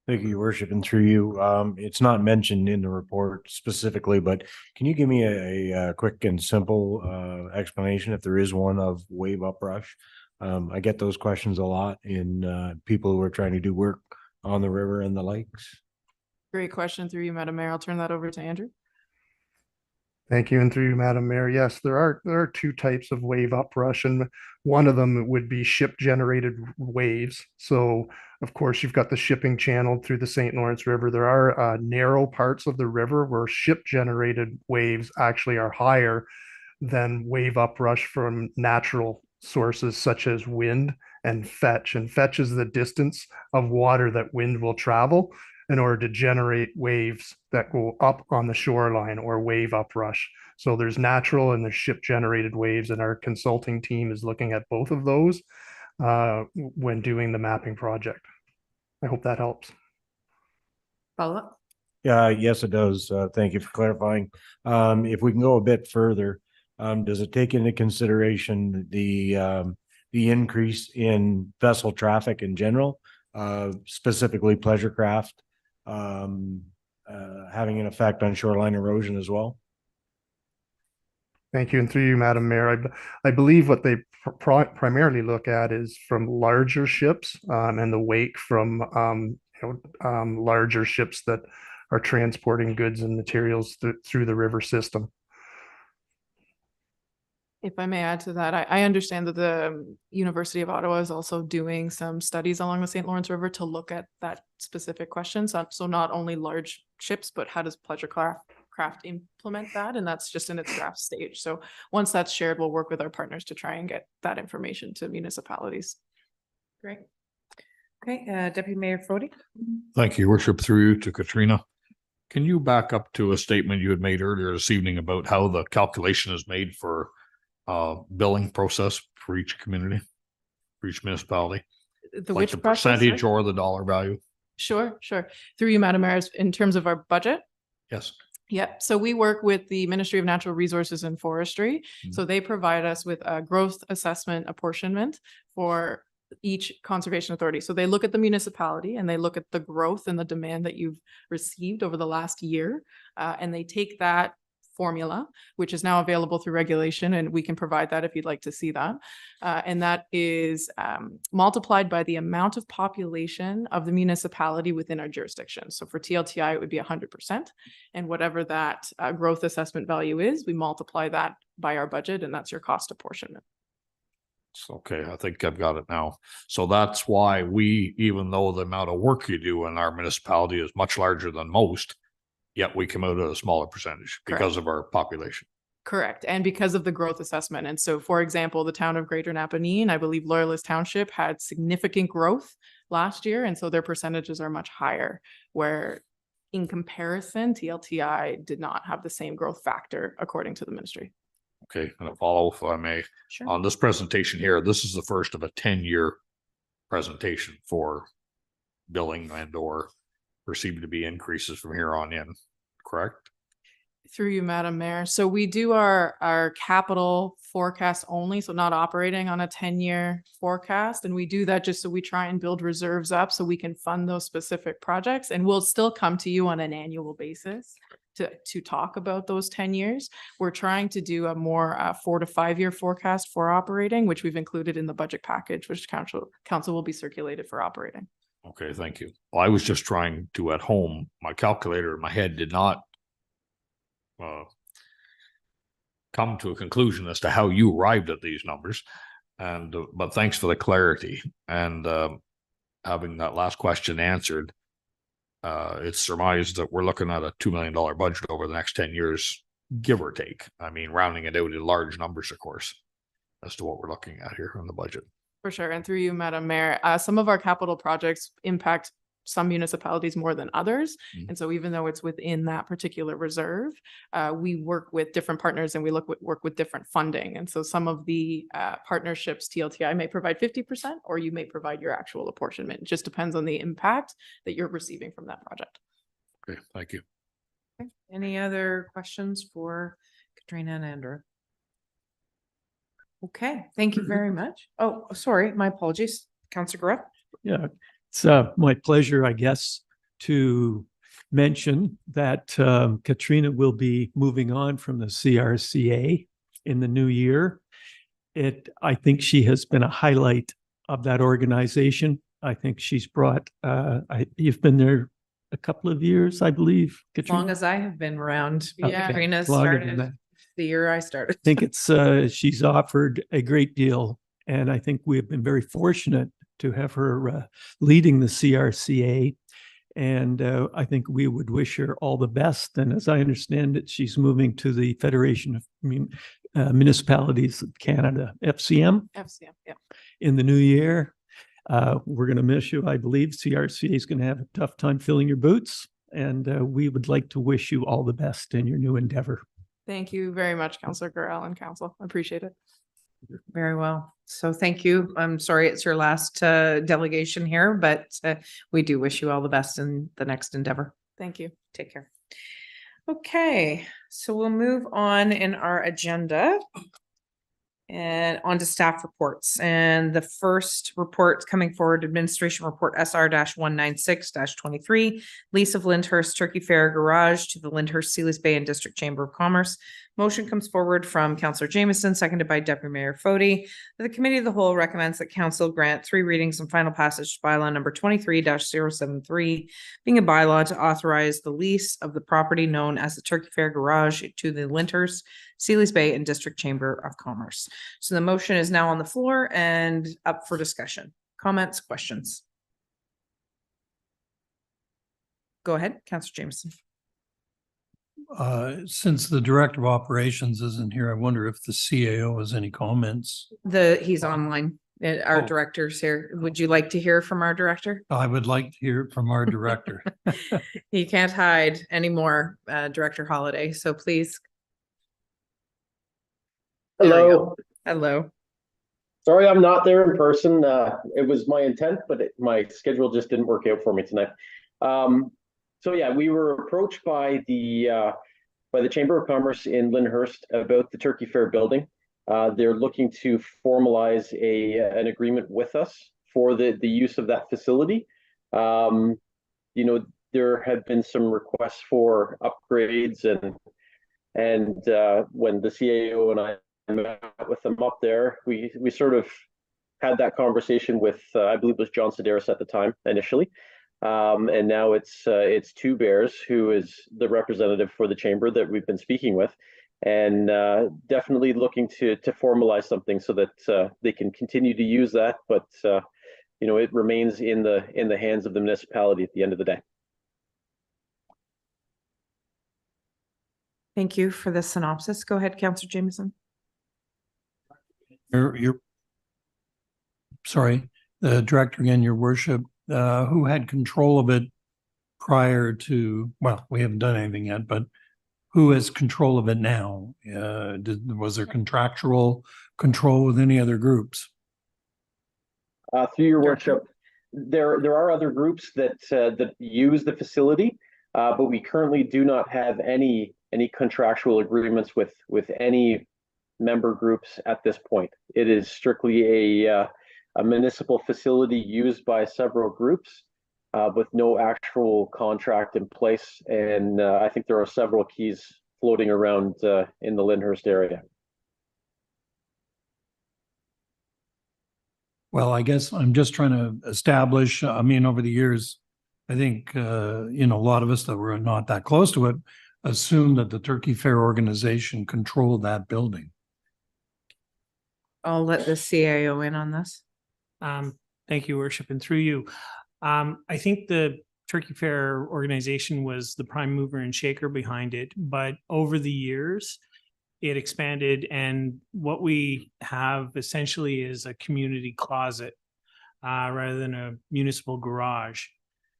Thank you, Your Worship, and through you. It's not mentioned in the report specifically, but can you give me a quick and simple explanation, if there is one, of wave uprush? I get those questions a lot in people who are trying to do work on the river and the lakes. Great question through you, Madam Mayor. I'll turn that over to Andrew. Thank you. And through you, Madam Mayor, yes, there are two types of wave uprush, and one of them would be ship generated waves. So of course, you've got the shipping channel through the St. Lawrence River. There are narrow parts of the river where ship generated waves actually are higher than wave uprush from natural sources such as wind and fetch. And fetch is the distance of water that wind will travel in order to generate waves that go up on the shoreline, or wave uprush. So there's natural and there's ship generated waves, and our consulting team is looking at both of those when doing the mapping project. I hope that helps. Follow up? Yeah, yes, it does. Thank you for clarifying. If we can go a bit further, does it take into consideration the increase in vessel traffic in general, specifically pleasure craft, having an effect on shoreline erosion as well? Thank you. And through you, Madam Mayor, I believe what they primarily look at is from larger ships and the wake from larger ships that are transporting goods and materials through the river system. If I may add to that, I understand that the University of Ottawa is also doing some studies along the St. Lawrence River to look at that specific question. So not only large ships, but how does pleasure craft implement that? And that's just in its draft stage. So once that's shared, we'll work with our partners to try and get that information to municipalities. Great. Okay, Deputy Mayor Fody. Thank you, Your Worship, through you to Katrina. Can you back up to a statement you had made earlier this evening about how the calculation is made for billing process for each community, for each municipality? The Like which the process, percentage sorry? or the dollar value? Sure. Through you, Madam Mayor, in terms of our budget. Yes. Yep. So we work with the Ministry of Natural Resources and Forestry. Mhm. So they provide us with a growth assessment apportionment for each conservation authority. So they look at the municipality and they look at the growth and the demand that you've received over the last year. And they take that formula, which is now available through regulation, and we can provide that if you'd like to see that. And that is multiplied by the amount of population of the municipality within our jurisdiction. So for TLTI, it would be 100%. And whatever that growth assessment value is, we multiply that by our budget, and that's your cost apportionment. Okay, I think I've got it now. So that's why we, even though the amount of work you do in our municipality is much larger than most, yet we come out at a smaller percentage because of our population. Correct. And because of the growth assessment. And so, for example, the town of Greater Napanee, I believe Loyalist Township had significant growth last year. And so their percentages are much higher, where in comparison, TLTI did not have the same growth factor according to the ministry. Okay, and a follow if I may. Sure. On this presentation here, this is the first of a 10-year presentation for billing and or perceived to be increases from here on in, correct? Through you, Madam Mayor. So we do our capital forecast only, so not operating on a 10-year forecast. And we do that just so we try and build reserves up so we can fund those specific projects. And we'll still come to you on an annual basis to talk about those 10 years. We're trying to do a more 4 to 5 year forecast for operating, which we've included in the budget package, which council will be circulated for operating. Okay, thank you. Well, I was just trying to at home, my calculator in my head did not come to a conclusion as to how you arrived at these numbers. And but thanks for the clarity and having that last question answered. It's surmised that we're looking at a $2 million budget over the next 10 years, give or take. I mean, rounding it out in large numbers, of course, as to what we're looking at here on the budget. For sure. And through you, Madam Mayor, some of our capital projects impact some municipalities more than others. Mhm. And so even though it's within that particular reserve, we work with different partners and we work with different funding. And so some of the partnerships, TLTI may provide 50%, or you may provide your actual apportionment. It just depends on the impact that you're receiving from that project. Okay, thank you. Okay. Any other questions for Katrina and Andrew? Okay, thank you very much. Oh, sorry, my apologies. Councillor Grubb. Yeah, it's my pleasure, I guess, to mention that Katrina will be moving on from the CRCA in the new year. I think she has been a highlight of that organization. I think she's brought, you've been there a couple of years, I believe. As long as I have been around. Yeah. Katrina Longer than that. started the year I started. I think it's, she's offered a great deal. And I think we have been very fortunate to have her leading the CRCA. And I think we would wish her all the best. And as I understand it, she's moving to the Federation of Municipalities of Canada, FCM, FCM, yeah. in the new year. We're going to miss you, I believe. CRCA is going to have a tough time filling your boots. And we would like to wish you all the best in your new endeavor. Thank you very much, Councillor Gurrell and Council. I appreciate it. Very well. So thank you. I'm sorry it's your last delegation here, but we do wish you all the best in the next endeavor. Thank you. Take care. Okay, so we'll move on in our agenda and on to staff reports. And the first report coming forward, administration report SR-196-23, lease of Lyndhurst Turkey Fair Garage to the Lyndhurst Seeley's Bay and District Chamber of Commerce. Motion comes forward from Councillor Jameson, seconded by Deputy Mayor Fody. The Committee of the Whole recommends that Council grant 3 readings and final passage to bylaw number 23-073, being a bylaw to authorize the lease of the property known as the Turkey Fair Garage to the Lyndhurst Seeley's Bay and District Chamber of Commerce. So the motion is now on the floor and up for discussion. Comments, questions? Go ahead, Councillor Jameson. Since the Director of Operations isn't here, I wonder if the CAO has any comments. He's online. Our Oh. director's here. Would you like to hear from our director? I would like to hear it from our Director. He can't hide anymore, Director Holliday, so please. There we Hello. go. Hello. Sorry, I'm not there in person. It was my intent, but my schedule just didn't work out for me tonight. So yeah, we were approached by the Chamber of Commerce in Lyndhurst about the Turkey Fair building. They're looking to formalize an agreement with us for the use of that facility. You know, there have been some requests for upgrades, and when the CAO and I met with them up there, we sort of had that conversation with I believe it was John Sedaris at the time initially. And now it's Two Bears, who is the representative for the chamber that we've been speaking with, and definitely looking to formalize something so that they can continue to use that, but you know, it remains in the hands of the municipality at the end of the day. Thank you for the synopsis. Go ahead, Councillor Jameson. Sorry, the Director again, Your Worship, who had control of it prior to, well, we haven't done anything yet, but who has control of it now? Was there contractual control with any other groups? Through Your Worship, there are other groups that use the facility, but we currently do not have any contractual agreements with any member groups at this point. It is strictly a municipal facility used by several groups with no actual contract in place. And I think there are several keys floating around in the Lyndhurst area. Well, I guess I'm just trying to establish, I mean, over the years, I think, you know, a lot of us that were not that close to it assumed that the Turkey Fair organization controlled that building. I'll let the CAO in on this. Thank you, Worship, and through you. I think the Turkey Fair organization was the prime mover and shaker behind it, but over the years, it expanded, and what we have essentially is a community closet rather than a municipal garage.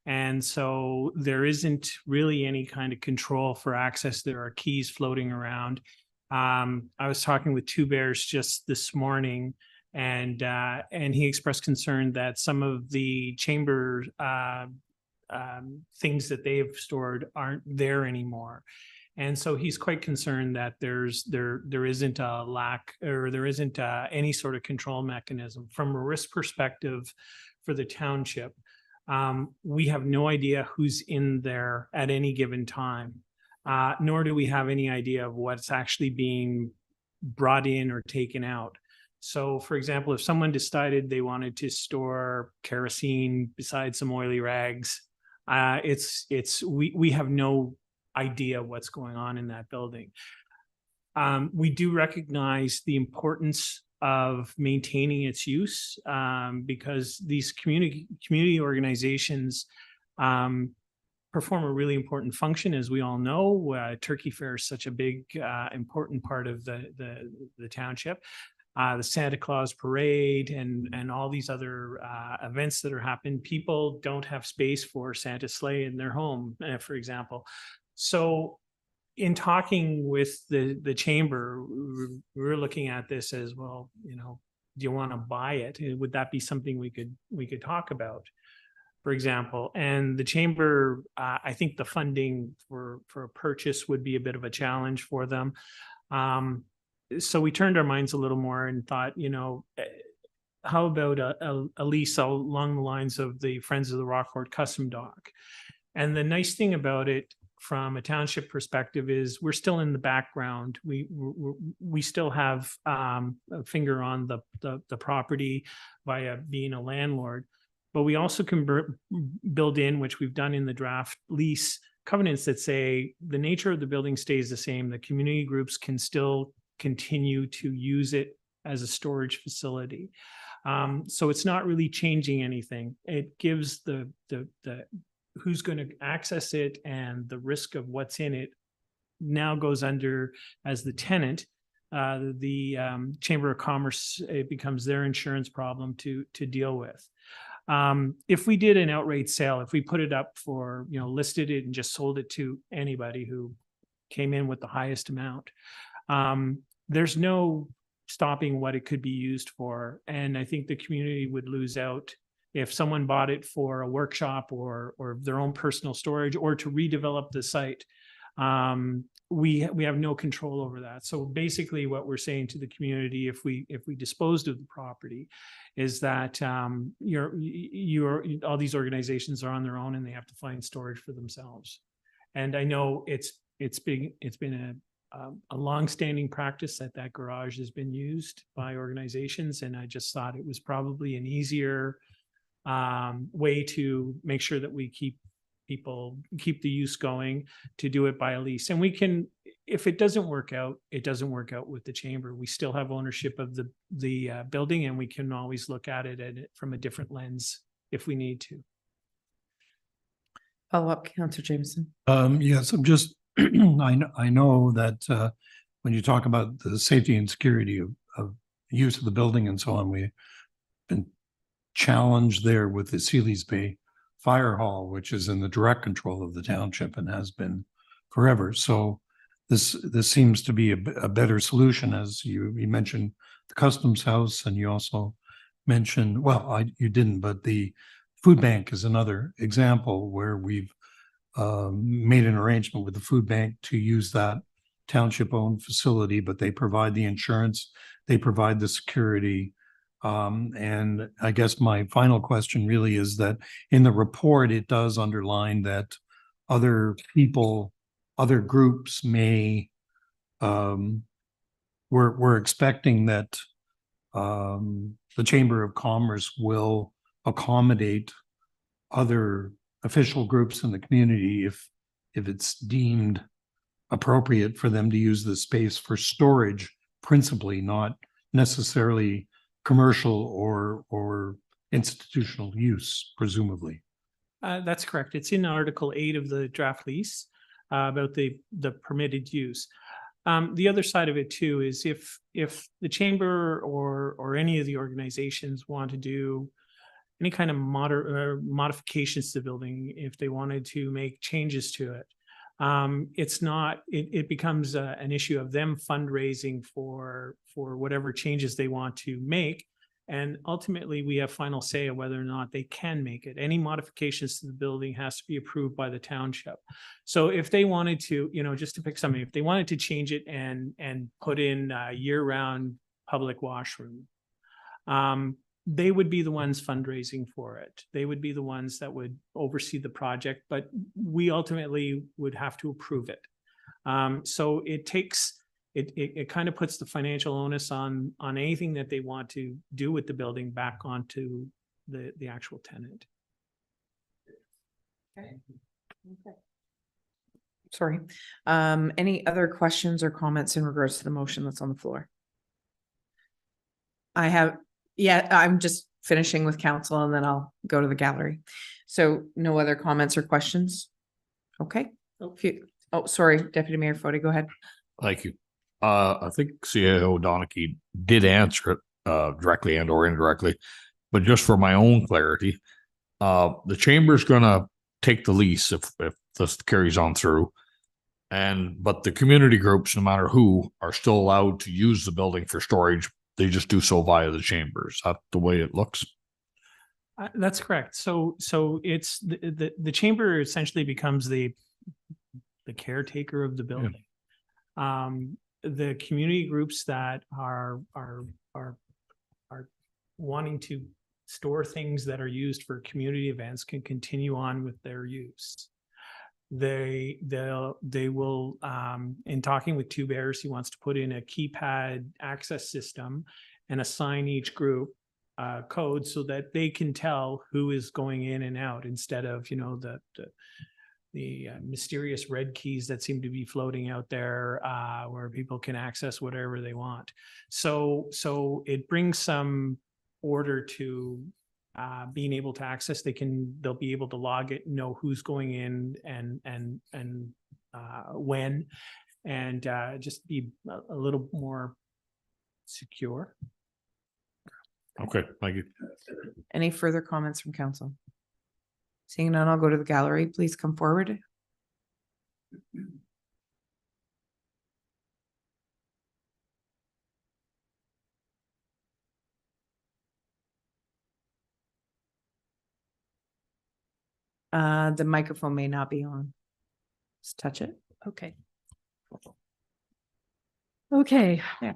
And so there isn't really any kind of control for access. There are keys floating around. I was talking with Two Bears just this morning, and he expressed concern that some of the chamber things that they've stored aren't there anymore. And so he's quite concerned that there isn't a lack, or there isn't any sort of control mechanism from a risk perspective for the township. We have no idea who's in there at any given time, nor do we have any idea of what's actually being brought in or taken out. So, for example, if someone decided they wanted to store kerosene beside some oily rags, We have no idea what's going on in that building. We do recognize the importance of maintaining its use, because these community organizations perform a really important function, as we all know. Turkey Fair is such a big, important part of the township. The Santa Claus Parade and all these other events that are happening. People don't have space for Santa's sleigh in their home, for example. So in talking with the chamber, we're looking at this as, well, you know, do you want to buy it? Would that be something we could talk about, for example? And the chamber, I think the funding for a purchase would be a bit of a challenge for them. So we turned our minds a little more and thought, you know, how about a lease along the lines of the Friends of the Rockport Custom Dock? And the nice thing about it from a township perspective is we're still in the background. We still have a finger on the property via being a landlord, but we also can build in, which we've done in the draft lease, covenants that say the nature of the building stays the same. The community groups can still continue to use it as a storage facility. So it's not really changing anything. It gives the who's going to access it and the risk of what's in it now goes under as the tenant. The Chamber of Commerce, it becomes their insurance problem to deal with. If we did an outright sale, if we put it up for, you know, listed it and just sold it to anybody who came in with the highest amount, there's no stopping what it could be used for. And I think the community would lose out if someone bought it for a workshop or their own personal storage or to redevelop the site. We have no control over that. So basically what we're saying to the community, if we disposed of the property, is that all these organizations are on their own and they have to find storage for themselves. And I know it's been a long-standing practice that garage has been used by organizations, and I just thought it was probably an easier way to make sure that we keep the use going, to do it by a lease. And we can, if it doesn't work out, it doesn't work out with the chamber. We still have ownership of the building, and we can always look at it from a different lens if we need to. Follow up, Councillor Jameson. Yes, I'm just, I know that when you talk about the safety and security of use of the building and so on, we've been challenged there with the Seeley's Bay Fire Hall, which is in the direct control of the township and has been forever. So this seems to be a better solution, as you mentioned the Customs House, and you also mentioned, well, you didn't, but the food bank is another example where we've made an arrangement with the food bank to use that township-owned facility, but they provide the insurance, they provide the security. And I guess my final question really is that in the report, it does underline that other people, other groups may, we're expecting that the Chamber of Commerce will accommodate other official groups in the community if it's deemed appropriate for them to use the space for storage, principally, not necessarily commercial or institutional use, presumably. That's correct. It's in Article 8 of the draft lease about the permitted use. The other side of it too is if the chamber or any of the organizations want to do any kind of modifications to the building, if they wanted to make changes to it, it becomes an issue of them fundraising for whatever changes they want to make. And ultimately, we have final say of whether or not they can make it. Any modifications to the building has to be approved by the township. So if they wanted to, just to pick something, if they wanted to change it and put in a year-round public washroom, they would be the ones fundraising for it. They would be the ones that would oversee the project, but we ultimately would have to approve it. So it kind of puts the financial onus on anything that they want to do with the building back onto the actual tenant. Sorry. Any other questions or comments in regards to the motion that's on the floor? I'm just finishing with council and then I'll go to the gallery. So no other comments or questions? Okay. Oh, sorry, Deputy Mayor Foti, go ahead. Thank you. I think CAO Donachie did answer it directly and or indirectly, but just for my own clarity, the chamber's gonna take the lease if this carries on through. But the community groups, no matter who, are still allowed to use the building for storage. They just do so via the chambers. Is that the way it looks? That's correct. So it's the chamber essentially becomes the caretaker of the building. Yeah. The community groups that are wanting to store things that are used for community events can continue on with their use. They will in talking with Two Bears, he wants to put in a keypad access system and assign each group code so that they can tell who is going in and out instead of, you know, the mysterious red keys that seem to be floating out there where people can access whatever they want. So it brings some order to being able to access. They'll be able to log it, know who's going in and when, and just be a little more secure. Okay, thank you. Any further comments from council? Seeing none, I'll go to the gallery. Please come forward. The microphone may not be on. Just touch it. Okay. Okay. Yeah.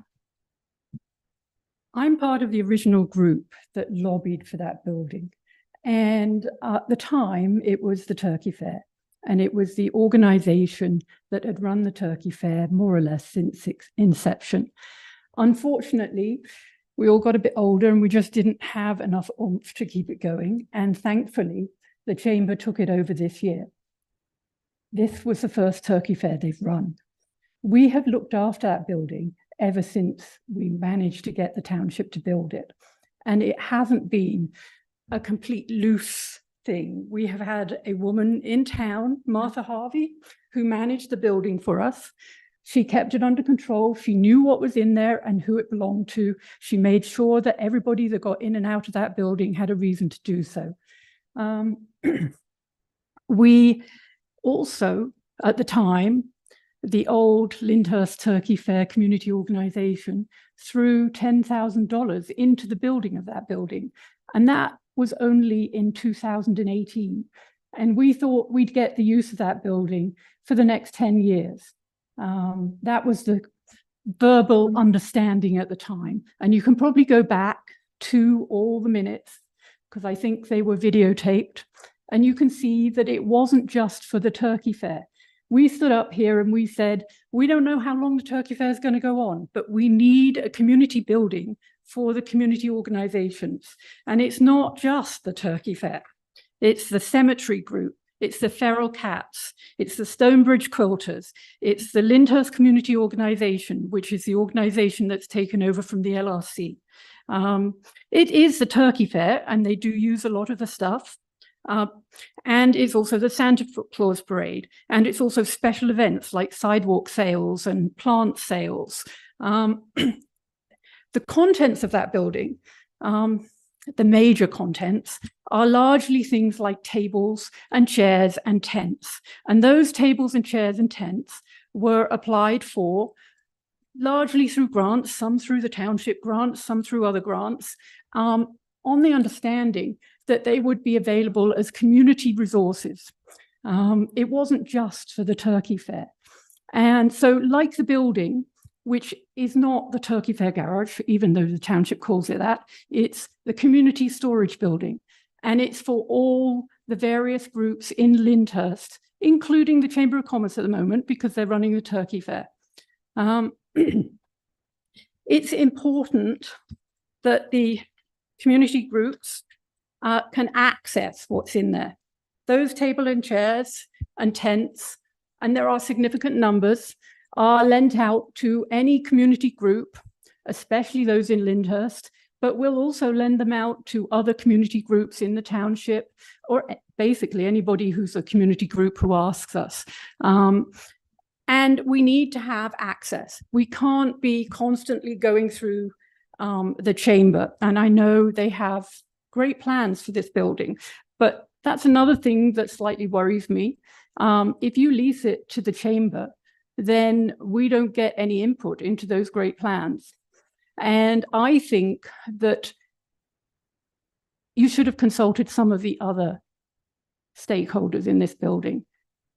I'm part of the original group that lobbied for that building. And at the time, it was the Turkey Fair. And it was the organization that had run the Turkey Fair more or less since its inception. Unfortunately, we all got a bit older and we just didn't have enough oomph to keep it going. And thankfully, the chamber took it over this year. This was the first Turkey Fair they've run. We have looked after that building ever since we managed to get the township to build it. And it hasn't been a complete loose thing. We have had a woman in town, Martha Harvey, who managed the building for us. She kept it under control. She knew what was in there and who it belonged to. She made sure that everybody that got in and out of that building had a reason to do so. We also, at the time, the old Lyndhurst Turkey Fair community organization threw $10,000 into the building of that building. And that was only in 2018. And we thought we'd get the use of that building for the next 10 years. That was the verbal understanding at the time. And you can probably go back to all the minutes because I think they were videotaped. And you can see that it wasn't just for the Turkey Fair. We stood up here and we said, we don't know how long the Turkey Fair is going to go on, but we need a community building for the community organizations. And it's not just the Turkey Fair. It's the cemetery group. It's the feral cats. It's the Stonebridge quilters. It's the Lyndhurst Community Organization, which is the organization that's taken over from the LRC. It is the Turkey Fair, and they do use a lot of the stuff. And it's also the Santa Claus Parade, and it's also special events like sidewalk sales and plant sales. The contents of that building, the major contents, are largely things like tables and chairs and tents. And those tables and chairs and tents were applied for largely through grants, some through the township grants, some through other grants, on the understanding that they would be available as community resources. It wasn't just for the Turkey Fair. And so like the building, which is not the Turkey Fair garage, even though the township calls it that, it's the community storage building. And it's for all the various groups in Lyndhurst, including the Chamber of Commerce at the moment, because they're running the Turkey Fair. It's important that the community groups can access what's in there. those table and chairs and tents, and there are significant numbers, are lent out to any community group, especially those in Lyndhurst, but we'll also lend them out to other community groups in the township, or basically anybody who's a community group who asks us. And we need to have access. We can't be constantly going through the chamber. And I know they have great plans for this building, but that's another thing that slightly worries me. If you lease it to the chamber, then we don't get any input into those great plans. And I think that you should have consulted some of the other stakeholders in this building.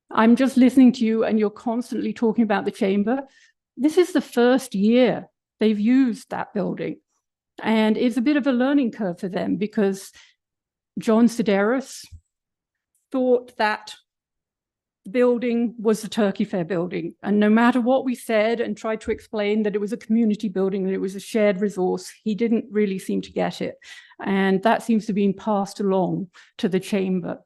I'm just listening to you and you're constantly talking about the chamber. This is the first year they've used that building. And it's a bit of a learning curve for them because John Sedaris thought that building was the Turkey Fair building. And no matter what we said and tried to explain that it was a community building, that it was a shared resource, he didn't really seem to get it. And that seems to be passed along to the chamber.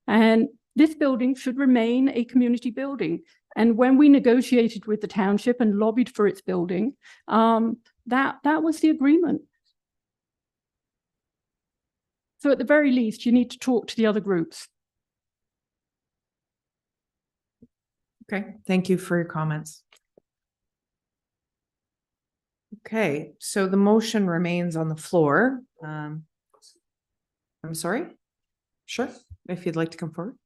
And this building should remain a community building. And when we negotiated with the township and lobbied for its building, that was the agreement. So at the very least, you need to talk to the other groups. Okay, thank you for your comments. Okay, so the motion remains on the floor. I'm sorry? Sure, if you'd like to come forward.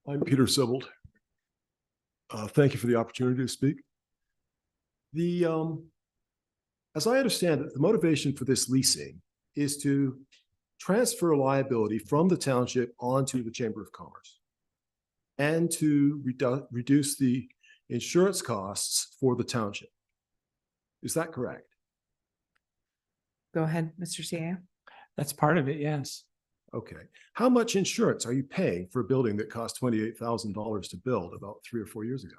I'm Peter Sibbald. Thank you for the opportunity to speak. As I understand it, the motivation for this leasing is to transfer liability from the township onto the Chamber of Commerce and to reduce the insurance costs for the township. Is that correct? Go ahead, Mr. CAO. That's part of it, yes. Okay. How much insurance are you paying for a building that cost $28,000 to build about 3 or 4 years ago?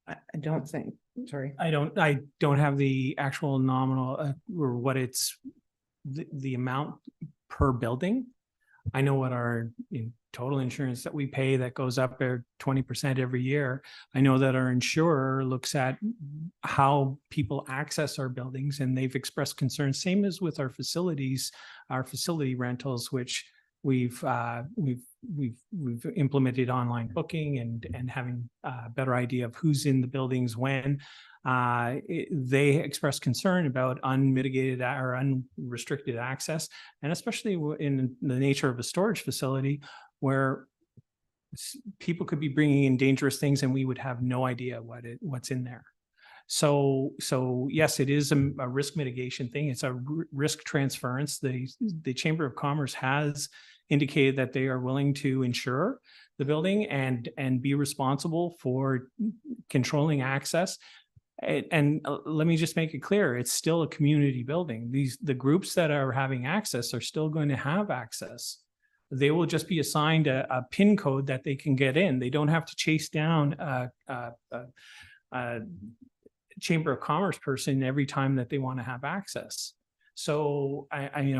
I don't think, sorry. I don't have the actual nominal or what it's the amount per building. I know what our total insurance that we pay that goes up there 20% every year. I know that our insurer looks at how people access our buildings, and they've expressed concern, same as with our facilities, our facility rentals, which we've implemented online booking and having a better idea of who's in the buildings when. They express concern about unmitigated or unrestricted access, and especially in the nature of a storage facility where people could be bringing in dangerous things and we would have no idea what's in there. So yes, it is a risk mitigation thing. It's a risk transference. The Chamber of Commerce has indicated that they are willing to insure the building and be responsible for controlling access. And let me just make it clear, it's still a community building. The groups that are having access are still going to have access. They will just be assigned a PIN code that they can get in. They don't have to chase down a Chamber of Commerce person every time that they want to have access. So I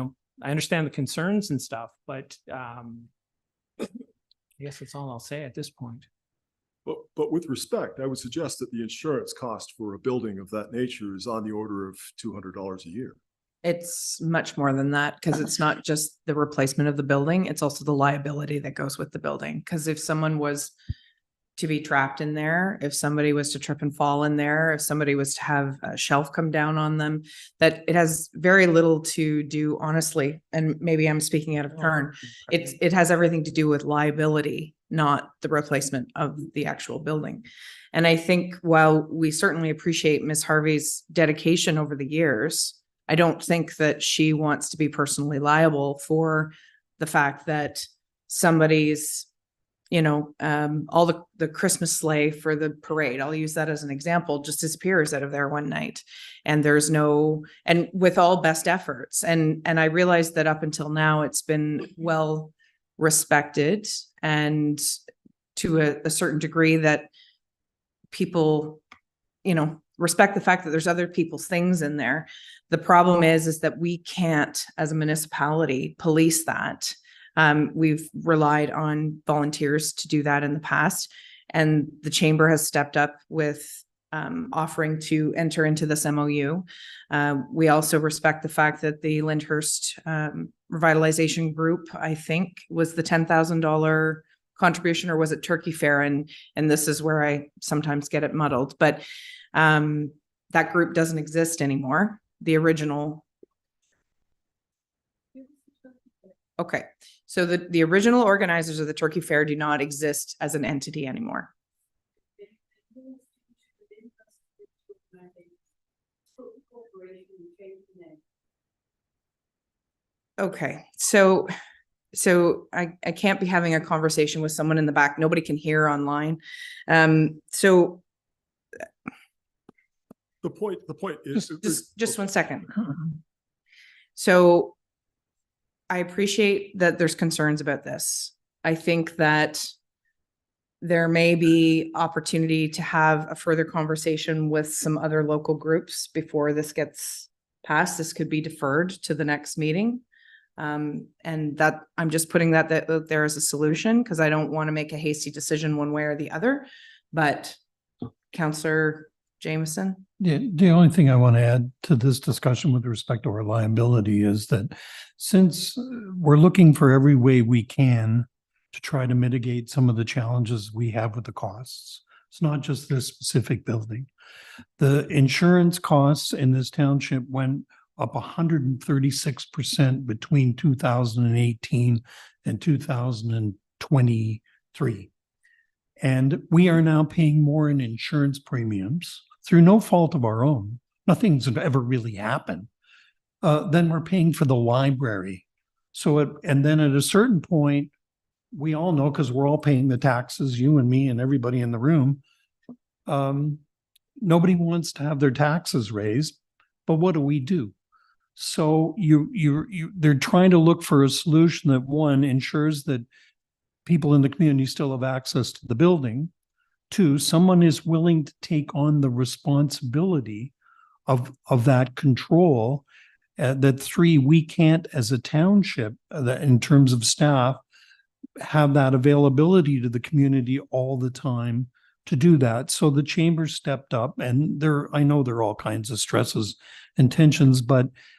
understand the concerns and stuff, but I guess that's all I'll say at this point. But with respect, I would suggest that the insurance cost for a building of that nature is on the order of $200 a year. It's much more than that because it's not just the replacement of the building, it's also the liability that goes with the building. Because if someone was to be trapped in there, if somebody was to trip and fall in there, if somebody was to have a shelf come down on them, that it has very little to do, honestly, and maybe I'm speaking out of turn, it has everything to do with liability, not the replacement of the actual building. And I think while we certainly appreciate Ms. Harvey's dedication over the years, I don't think that she wants to be personally liable for the fact that somebody's, all the Christmas sleigh for the parade, I'll use that as an example, just disappears out of there one night. And and with all best efforts. And I realized that up until now, it's been well respected and to a certain degree that people, respect the fact that there's other people's things in there. The problem is that we can't, as a municipality, police that. We've relied on volunteers to do that in the past, and the chamber has stepped up with offering to enter into this MOU. We also respect the fact that the Lyndhurst revitalization group, I think, was the $10,000 contribution, or was it Turkey Fair? And this is where I sometimes get it muddled, but that group doesn't exist anymore. The original. Okay, so the original organizers of the Turkey Fair do not exist as an entity anymore. Okay, so I can't be having a conversation with someone in the back. Nobody can hear online. So The point is just 1 second. So I appreciate that there's concerns about this. I think that there may be opportunity to have a further conversation with some other local groups before this gets passed. This could be deferred to the next meeting. And that I'm just putting that there as a solution, because I don't want to make a hasty decision one way or the other. But Councillor Jameson? Yeah, the only thing I want to add to this discussion with respect to our liability is that since we're looking for every way we can to try to mitigate some of the challenges we have with the costs, it's not just this specific building. The insurance costs in this township went up 136% between 2018 and 2023. And we are now paying more in insurance premiums through no fault of our own. Nothing's ever really happened. Then we're paying for the library. And then at a certain point, we all know, because we're all paying the taxes, you and me and everybody in the room. Nobody wants to have their taxes raised, but what do? So they're trying to look for a solution that, one, ensures that people in the community still have access to the building. Two, someone is willing to take on the responsibility of that control. That three, we can't, as a township, in terms of staff, have that availability to the community all the time to do that. So the chamber stepped up, and I know there are all kinds of stresses and tensions,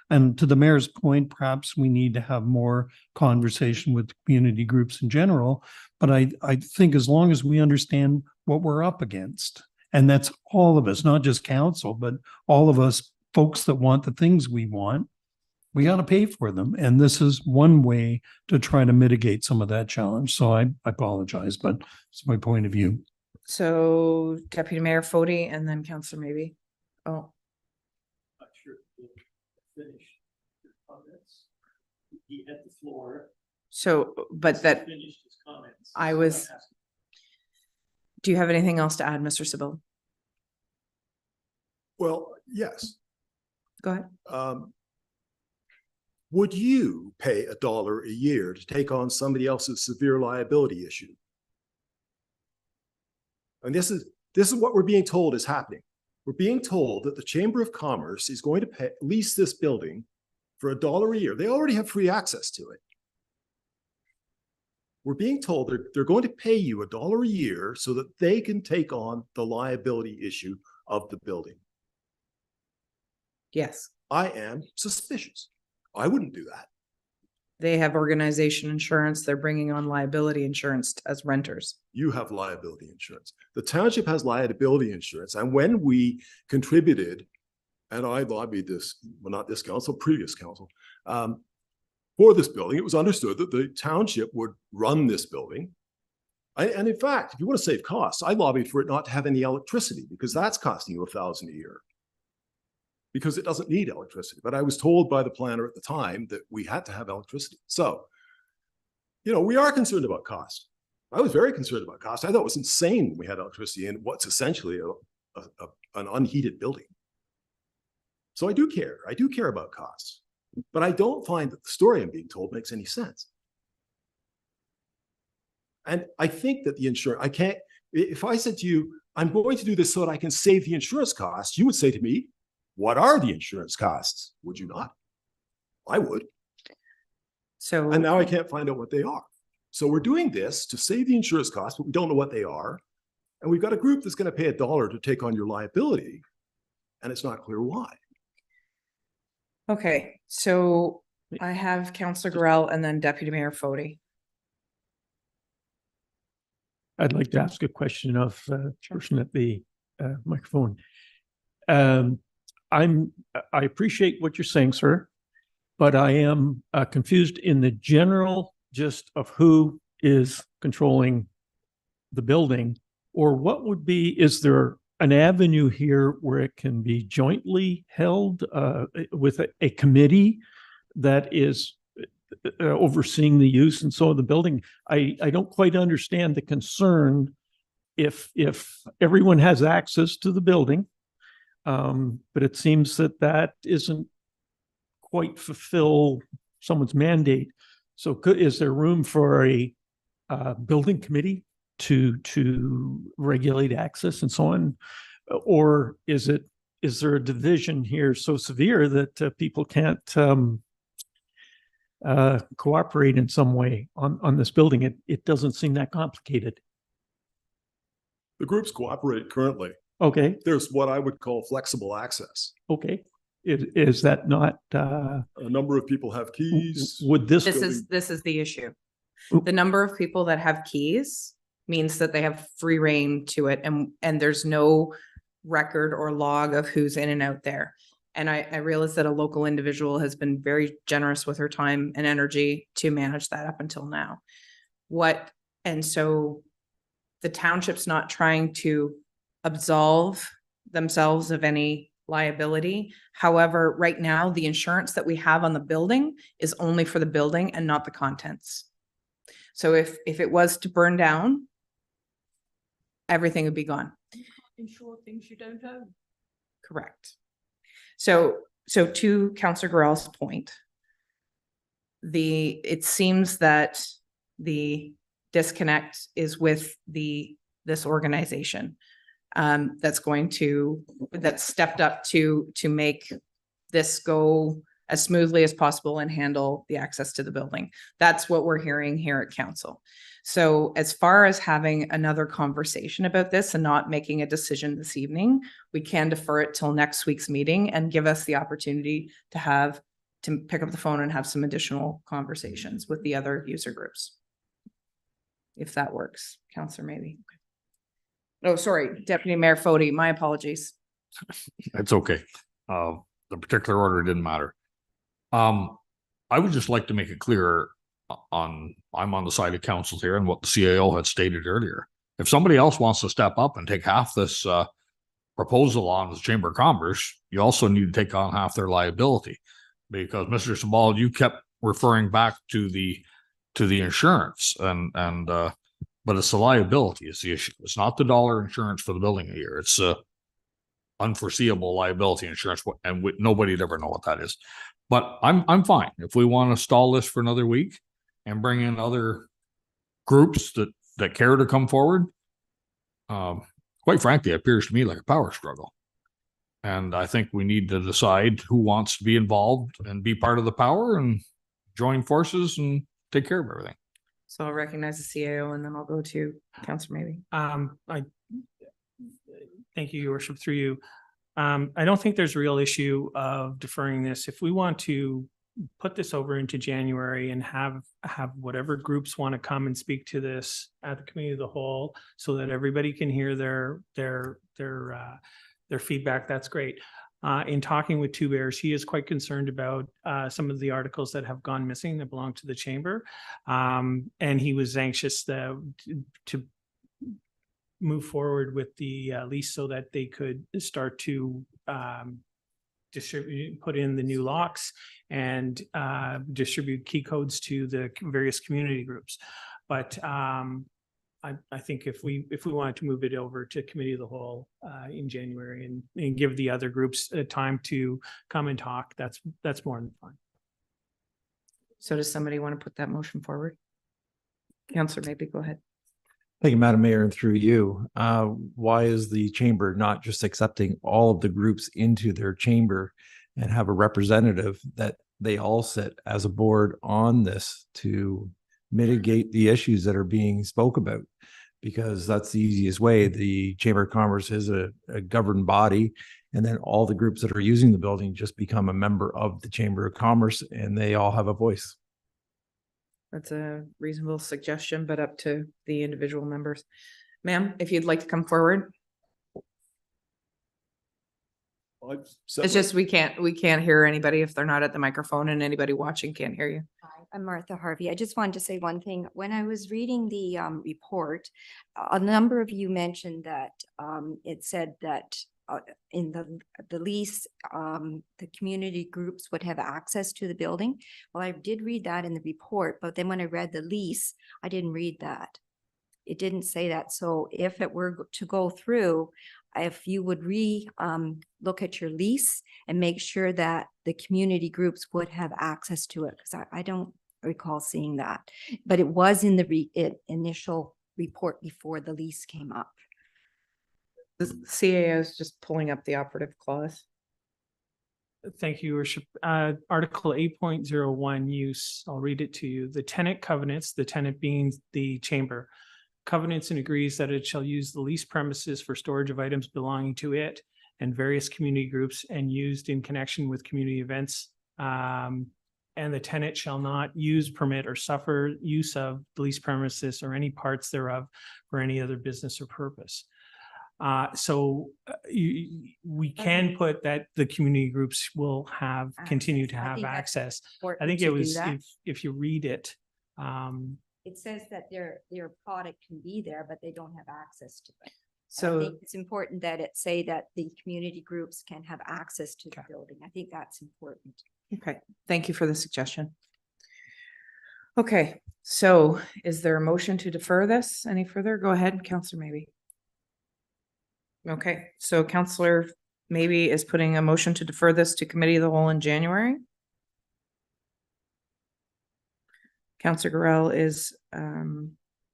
and to the mayor's point, perhaps we need to have more conversation with community groups in general. But I think as long as we understand what we're up against, and that's all of us, not just council, but all of us folks that want the things we want, we got to pay for them. And this is one way to try to mitigate some of that challenge. So I apologize, but it's my point of view. So Deputy Mayor Fody and then Councillor maybe. Oh. Not sure finish your comments. He had the floor. So, but that Finished his comments. Do you have anything else to add, Mr. Sybil? well, yes. Go ahead. Would you pay $1 a year to take on somebody else's severe liability issue? And this is what we're being told is happening. We're being told that the Chamber of Commerce is going to lease this building for $1 a year. They already have free access to it. We're being told they're going to pay you $1 a year so that they can take on the liability issue of the building. Yes. I am suspicious. I wouldn't do that. They have organization insurance. They're bringing on liability insurance as renters. You have liability insurance. The township has liability insurance. And when we contributed, and I lobbied this, well, not this council, previous council, for this building, it was understood that the township would run this building. And in fact, if you want to save costs, I lobbied for it not to have any electricity, because that's costing you $1,000 a year, because it doesn't need electricity. But I was told by the planner at the time that we had to have electricity. So, you know, we are concerned about cost. I was very concerned about cost. I thought it was insane when we had electricity in what's essentially an unheated building. So I do care. I do care about costs. But I don't find that the story I'm being told makes any sense. And I think that the insurance, if I said to you, I'm going to do this so that I can save the insurance costs, you would say to me, what are the insurance costs? Would you not? I would. So, And now I can't find out what they are. So we're doing this to save the insurance costs, but we don't know what they are. And we've got a group that's going to pay $1 to take on your liability. And it's not clear why. okay, so I have Councillor Gorell and then Deputy Mayor Fody. I'd like to ask a question of person at the microphone. I appreciate what you're saying, sir, but I am confused in the general gist of who is controlling the building, or what would be, is there an avenue here where it can be jointly held with a committee that is overseeing the use and so of the building? I don't quite understand the concern if everyone has access to the building, but it seems that isn't quite fulfill someone's mandate. So is there room for a building committee to regulate access and so on, or is there a division here so severe that people can't cooperate in some way on this building? It doesn't seem that complicated. The groups cooperate currently. Okay. There's what I would call flexible access. Okay. Is that not? A number of people have keys. Would this? This is the issue. The number of people that have keys means that they have free reign to it, and there's no record or log of who's in and out there. And I realize that a local individual has been very generous with her time and energy to manage that up until now. And so the township's not trying to absolve themselves of any liability. However, right now, the insurance that we have on the building is only for the building and not the contents. So if it was to burn down, everything would be gone. Insure things you don't own. Correct. So to Councillor Gorell's point, it seems that the disconnect is with this organization that's stepped up to make this go as smoothly as possible and handle the access to the building. That's what we're hearing here at council. So as far as having another conversation about this and not making a decision this evening, we can defer it till next week's meeting and give us the opportunity to pick up the phone and have some additional conversations with the other user groups. If that works, Councillor maybe. Oh, sorry, Deputy Mayor Fody, my apologies. It's okay. The particular order didn't matter. I would just like to make it clear I'm on the side of council here and what the CAO had stated earlier. If somebody else wants to step up and take half this proposal on the Chamber of Commerce, you also need to take on half their liability, because Mr. Sabal, you kept referring back to the insurance but it's the liability is the issue. It's not the dollar insurance for the building a year. It's unforeseeable liability insurance, and nobody'd ever know what that is. But I'm fine if we want to stall this for another week and bring in other groups that care to come forward. Quite frankly, it appears to me like a power struggle, and I think we need to decide who wants to be involved and be part of the power and join forces and take care of everything. So I'll recognize the CAO and then I'll go to Councillor maybe. Thank you, Your Worship, through you. I don't think there's a real issue of deferring this. If we want to put this over into January and have whatever groups want to come and speak to this at the committee of the whole, so that everybody can hear their feedback, that's great. In talking with Two Bears, he is quite concerned about some of the articles that have gone missing that belong to the chamber, and he was anxious to move forward with the lease so that they could start to distribute, put in the new locks and distribute key codes to the various community groups. But I think if we wanted to move it over to committee of the whole in January and give the other groups time to come and talk, that's more than fine. So does somebody want to put that motion forward? Councillor, maybe go ahead. Thank you, Madam Mayor, and through you. Why is the chamber not just accepting all of the groups into their chamber and have a representative that they all sit as a board on this to mitigate the issues that are being spoke about? Because that's the easiest way. The Chamber of Commerce is a governed body, and then all the groups that are using the building just become a member of the Chamber of Commerce, and they all have a voice. That's a reasonable suggestion, but up to the individual members. Ma'am, if you'd like to come forward. It's just we can't hear anybody if they're not at the microphone, and anybody watching can't hear you. Hi, I'm Martha Harvey. I just wanted to say one thing. When I was reading the report, a number of you mentioned that it said that in the lease, the community groups would have access to the building. Well, I did read that in the report, but then when I read the lease, I didn't read that. It didn't say that. So if it were to go through, if you would look at your lease and make sure that the community groups would have access to it, because I don't recall seeing that, but it was in the initial report before the lease came up. The CAO is just pulling up the operative clause. Thank you, Your Worship. Article 8.01 use, I'll read it to you. The tenant covenants, the tenant being the chamber, covenants and agrees that it shall use the lease premises for storage of items belonging to it and various community groups and used in connection with community events. And the tenant shall not use, permit, or suffer use of the lease premises or any parts thereof for any other business or purpose. We can put that the community groups will have, continue to have access. I think it was, if you read it, it says that their product can be there, but they don't have access to it. So I think it's important that it say that the community groups can have access to the building. I think that's important. okay, thank you for the suggestion. Okay, so is there a motion to defer this any further? Go ahead, Counselor Maybe. Okay, so Counselor Maybe is putting a motion to defer this to committee of the whole in January. Counselor Gorell is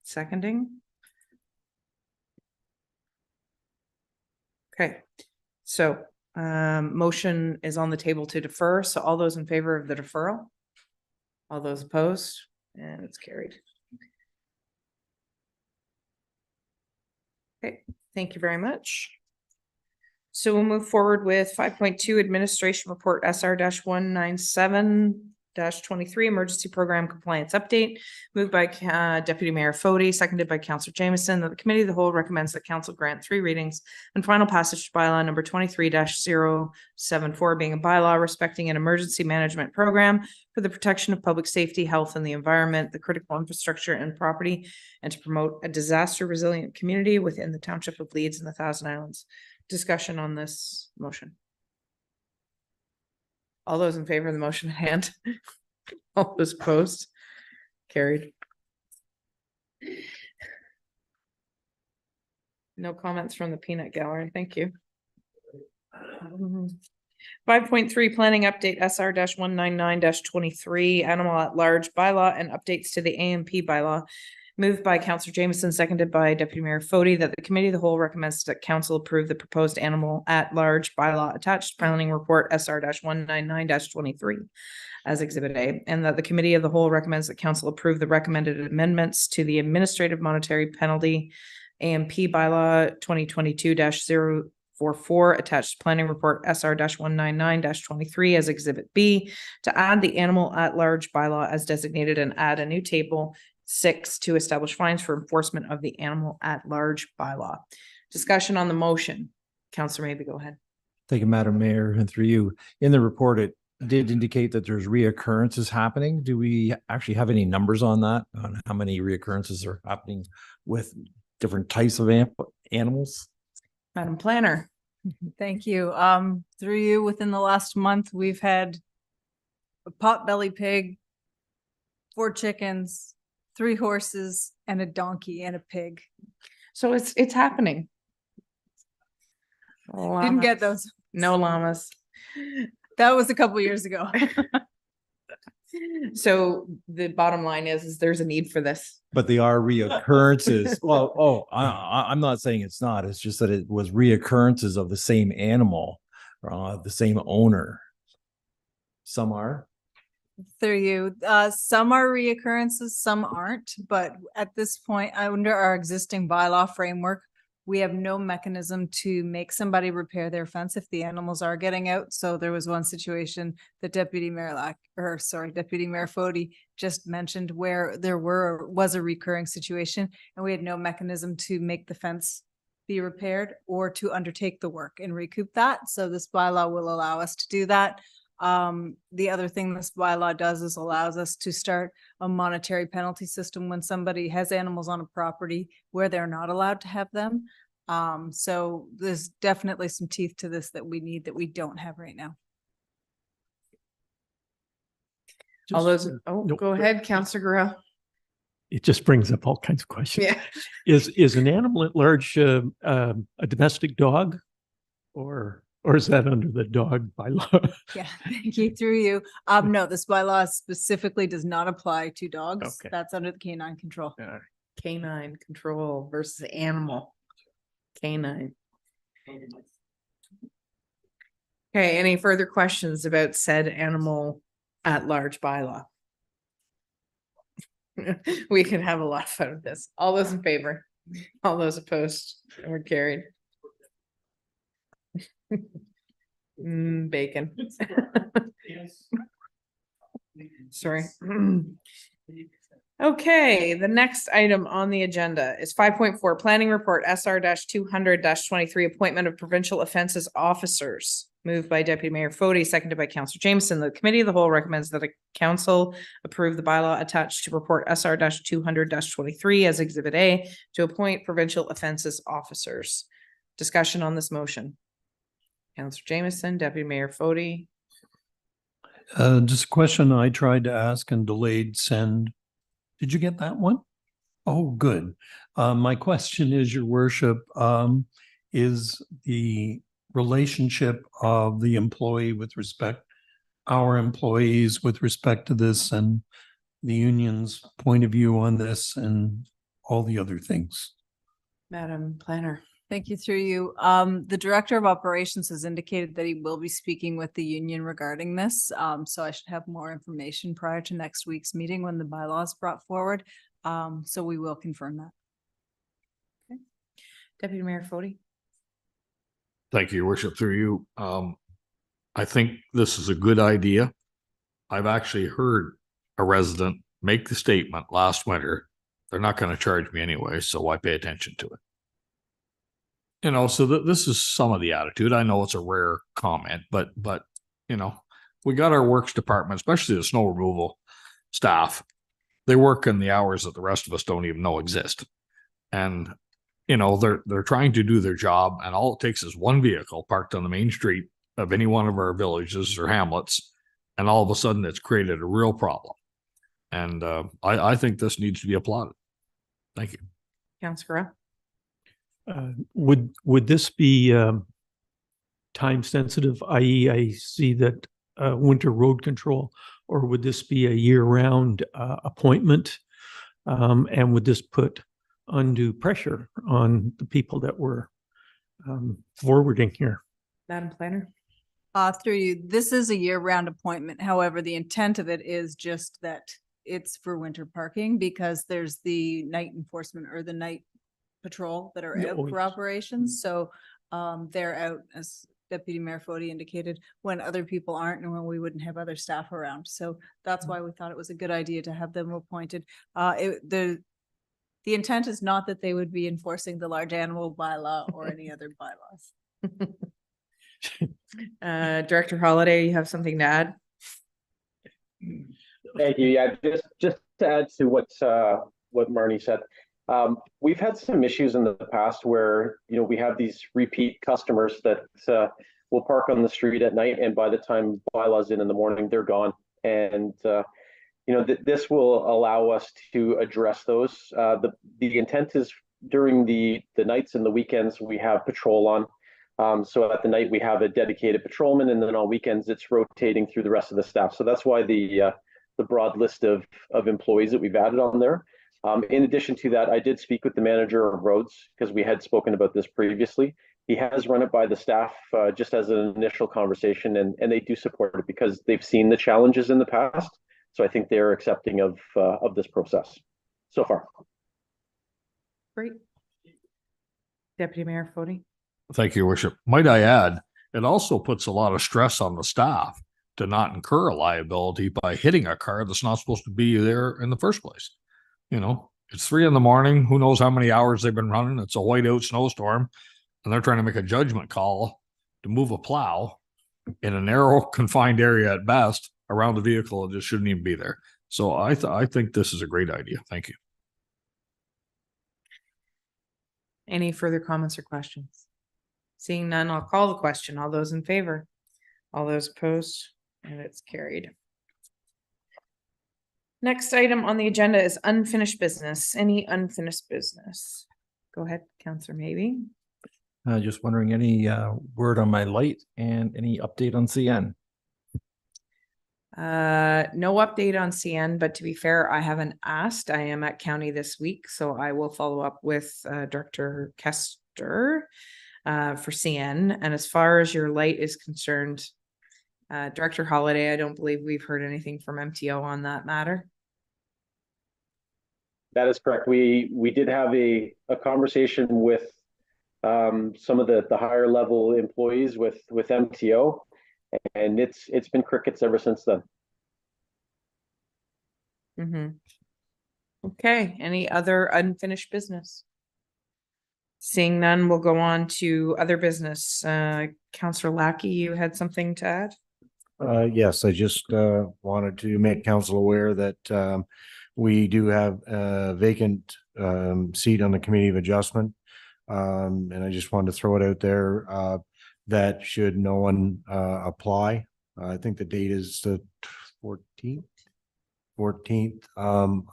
seconding. Okay, so motion is on the table to defer. So all those in favor of the deferral? All those opposed? And it's carried. Okay, thank you very much. So we'll move forward with 5.2 Administration Report SR-197-23 Emergency Program Compliance Update. Moved by Deputy Mayor Fody, seconded by Councillor Jameson, that the Committee of the Whole recommends that Council grant 3 readings and final passage to bylaw number 23-074, being a bylaw respecting an emergency management program for the protection of public safety, health, and the environment, the critical infrastructure and property, and to promote a disaster resilient community within the Township of Leeds and the Thousand Islands. Discussion on this motion. All those in favor of the motion, hand. All those opposed? Carried. No comments from the peanut gallery. Thank you. 5.3 Planning Update SR-199-23 Animal at Large Bylaw and updates to the AMP bylaw. Moved by Councillor Jameson, seconded by Deputy Mayor Fody, that the Committee of the Whole recommends that Council approve the proposed Animal at Large bylaw attached planning report SR-199-23 as Exhibit A, and that the Committee of the Whole recommends that Council approve the recommended amendments to the Administrative Monetary Penalty AMP bylaw 2022-044 attached planning report SR-199-23 as Exhibit B, to add the Animal at Large bylaw as designated and add a new table 6 to establish fines for enforcement of the Animal at Large bylaw. Discussion on the motion. Councillor Maybe, go ahead. Thank you, Madam Mayor, and through you. In the report, it did indicate that there's reoccurrences happening. Do we actually have any numbers on that, on how many reoccurrences are happening with different types of animals? Madam Planner. Thank you. Through you, within the last month, we've had a potbelly pig, 4 chickens, 3 horses, and a donkey and a pig. So it's happening. Didn't get those. No llamas. That was a couple years ago. So the bottom line is there's a need for this. But they are reoccurrences. Well, I'm not saying it's not. It's just that it was reoccurrences of the same animal, the same owner. Some are. Through you. Some are reoccurrences, some aren't, but at this point, under our existing bylaw framework, we have no mechanism to make somebody repair their fence if the animals are getting out. So there was one situation that Deputy Mayor Fody just mentioned where there was a recurring situation and we had no mechanism to make the fence be repaired or to undertake the work and recoup that. So this bylaw will allow us to do that. The other thing this bylaw does is allows us to start a monetary penalty system when somebody has animals on a property where they're not allowed to have them. So there's definitely some teeth to this that we need that we don't have right now. All those, go ahead, Councillor Guerrero. It just brings up all kinds of questions. Yeah. Is an animal at large a domestic dog, or is that under the dog bylaw? Yeah, thank you. Through you. No, this bylaw specifically does not apply to dogs. Okay. That's under the canine control. Canine control versus animal. Canine. Okay, any further questions about said animal at large bylaw? We can have a lot of fun with this. All those in favor? All those opposed? Or carried? Bacon. Sorry. Okay, the next item on the agenda is 5.4 Planning Report SR-200-23 Appointment of Provincial Offences Officers. Moved by Deputy Mayor Fody, seconded by Councillor Jameson. The Committee of the Whole recommends that the Council approve the bylaw attached to Report SR-200-23 as Exhibit A to appoint Provincial Offences Officers. Discussion on this motion. Councillor Jameson, Deputy Mayor Fody. Just a question I tried to ask and delayed send. Did you get that one? Oh, good. My question is, Your Worship, is the relationship of the employee with respect, our employees with respect to this and the union's point of view on this and all the other things? Madam Planner. Thank you. Through you. The Director of Operations has indicated that he will be speaking with the union regarding this. So I should have more information prior to next week's meeting when the bylaw is brought forward. So we will confirm that. Okay. Deputy Mayor Fody. Thank you, Your Worship. Through you. I think this is a good idea. I've actually heard a resident make the statement last winter, they're not going to charge me anyway, so why pay attention to it? You know, so this is some of the attitude. I know it's a rare comment, but you know, we got our works department, especially the snow removal staff. They work in the hours that the rest of us don't even know exist. And you know, they're trying to do their job, and all it takes is one vehicle parked on the main street of any one of our villages or hamlets, and all of a sudden it's created a real problem. And I think this needs to be applauded. Thank you. Councillor. Would this be time sensitive, i.e. I see that winter road control, or would this be a year-round appointment? And would this put undue pressure on the people that we're forwarding here? Madam Planner. Through you, this is a year-round appointment. However, the intent of it is just that it's for winter parking because there's the night enforcement or the night patrol that are out for operations. So they're out, as Deputy Mayor Fody indicated, when other people aren't and when we wouldn't have other staff around. So that's why we thought it was a good idea to have them appointed. The intent is not that they would be enforcing the large animal bylaw or any other bylaws. Director Holiday, you have something to add? Thank you. Yeah, just to add to what Marnie said. We've had some issues in the past where, you know, we have these repeat customers that will park on the street at night, and by the time bylaws in the morning, they're gone. And you know, this will allow us to address those. The intent is during the nights and the weekends we have patrol on. So at the night we have a dedicated patrolman, and then on weekends it's rotating through the rest of the staff. So that's why the broad list of employees that we've added on there. In addition to that, I did speak with the manager of roads because we had spoken about this previously. He has run it by the staff just as an initial conversation, and they do support it because they've seen the challenges in the past. So I think they're accepting of this process so far. Great. Deputy Mayor Fody. Thank you, Your Worship. Might I add, it also puts a lot of stress on the staff to not incur a liability by hitting a car that's not supposed to be there in the first place. You know, it's 3 a.m. Who knows how many hours they've been running? It's a whiteout snowstorm, and they're trying to make a judgment call to move a plow in a narrow, confined area at best around the vehicle that just shouldn't even be there. So I think this is a great idea. Thank you. Any further comments or questions? Seeing none, I'll call the question. All those in favor? All those opposed? And it's carried. Next item on the agenda is unfinished business. Any unfinished business? Go ahead, Councillor Maybe. Just wondering any word on my light and any update on CN? No update on CN, but to be fair, I haven't asked. I am at county this week, so I will follow up with Director Kester for CN. And as far as your light is concerned, Director Holiday, I don't believe we've heard anything from MTO on that matter. That is correct. We did have a conversation with some of the higher level employees with MTO, and it's been crickets ever since then. Okay, any other unfinished business? Seeing none, we'll go on to other business. Councillor Lackey, you had something to add? Yes, I just wanted to make council aware that we do have a vacant seat on the Committee of Adjustment. And I just wanted to throw it out there that should no one apply, I think the date is the 14th.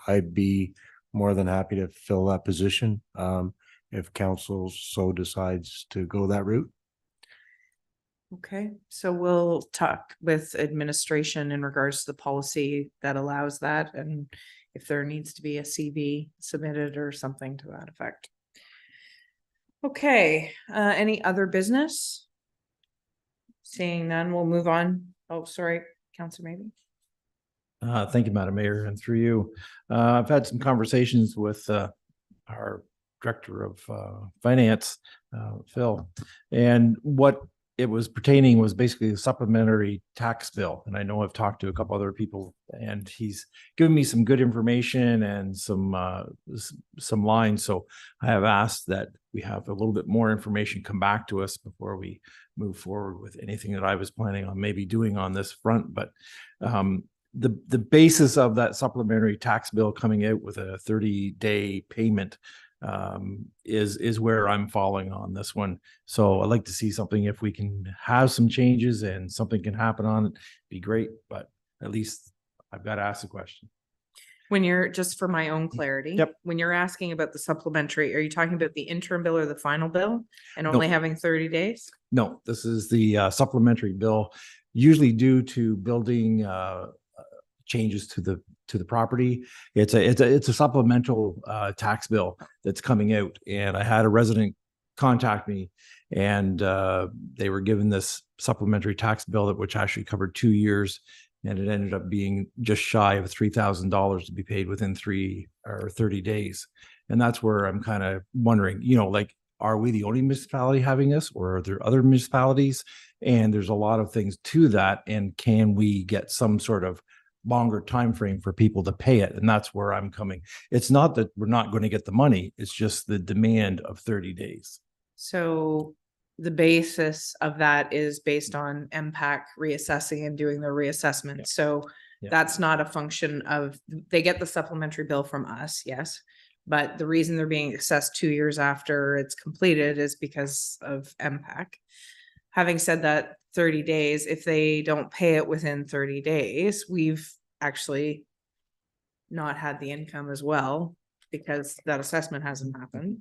I'd be more than happy to fill that position if council so decides to go that route. Okay, so we'll talk with administration in regards to the policy that allows that, and if there needs to be a CV submitted or something to that effect. Okay, any other business? Seeing none, we'll move on. Oh, sorry, Councillor Maybe. Thank you, Madam Mayor, and through you. I've had some conversations with our Director of Finance, Phil, and what it was pertaining was basically a supplementary tax bill. And I know I've talked to a couple other people, and he's given me some good information and some lines. So I have asked that we have a little bit more information come back to us before we move forward with anything that I was planning on maybe doing on this front. But the basis of that supplementary tax bill coming out with a 30-day payment is where I'm falling on this one. So I'd like to see something, if we can have some changes and something can happen on it, be great, but at least I've got to ask a question. When you're, just for my own clarity, Yep. When you're asking about the supplementary, are you talking about the interim bill or the final bill and only having 30 days? No, this is the supplementary bill, usually due to building changes to the property. It's a supplemental tax bill that's coming out, and I had a resident contact me, and they were given this supplementary tax bill that which actually covered 2 years, and it ended up being just shy of $3,000 to be paid within 3 or 30 days. And that's where I'm kind of wondering, like, are we the only municipality having this, or are there other municipalities? And there's a lot of things to that, and can we get some sort of longer time frame for people to pay it? And that's where I'm coming. It's not that we're not going to get the money, it's just the demand of 30 days. So the basis of that is based on MPAC reassessing and doing their reassessment. Yeah. So Yeah. that's not a function of, they get the supplementary bill from us, yes. But the reason they're being assessed 2 years after it's completed is because of MPAC. Having said that, 30 days, if they don't pay it within 30 days, we've actually not had the income as well because that assessment hasn't happened.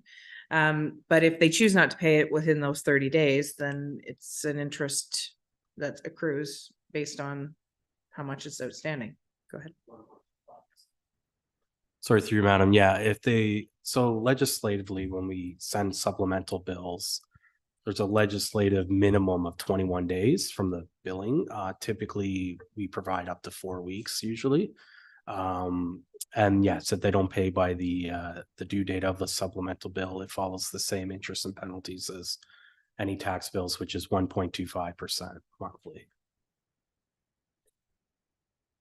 But if they choose not to pay it within those 30 days, then it's an interest that accrues based on how much is outstanding. Go ahead. Sorry, through you, madam. Yeah, so legislatively, when we send supplemental bills, there's a legislative minimum of 21 days from the billing. Typically, we provide up to 4 weeks usually. And yes, if they don't pay by the due date of the supplemental bill, it follows the same interest and penalties as any tax bills, which is 1.25% monthly.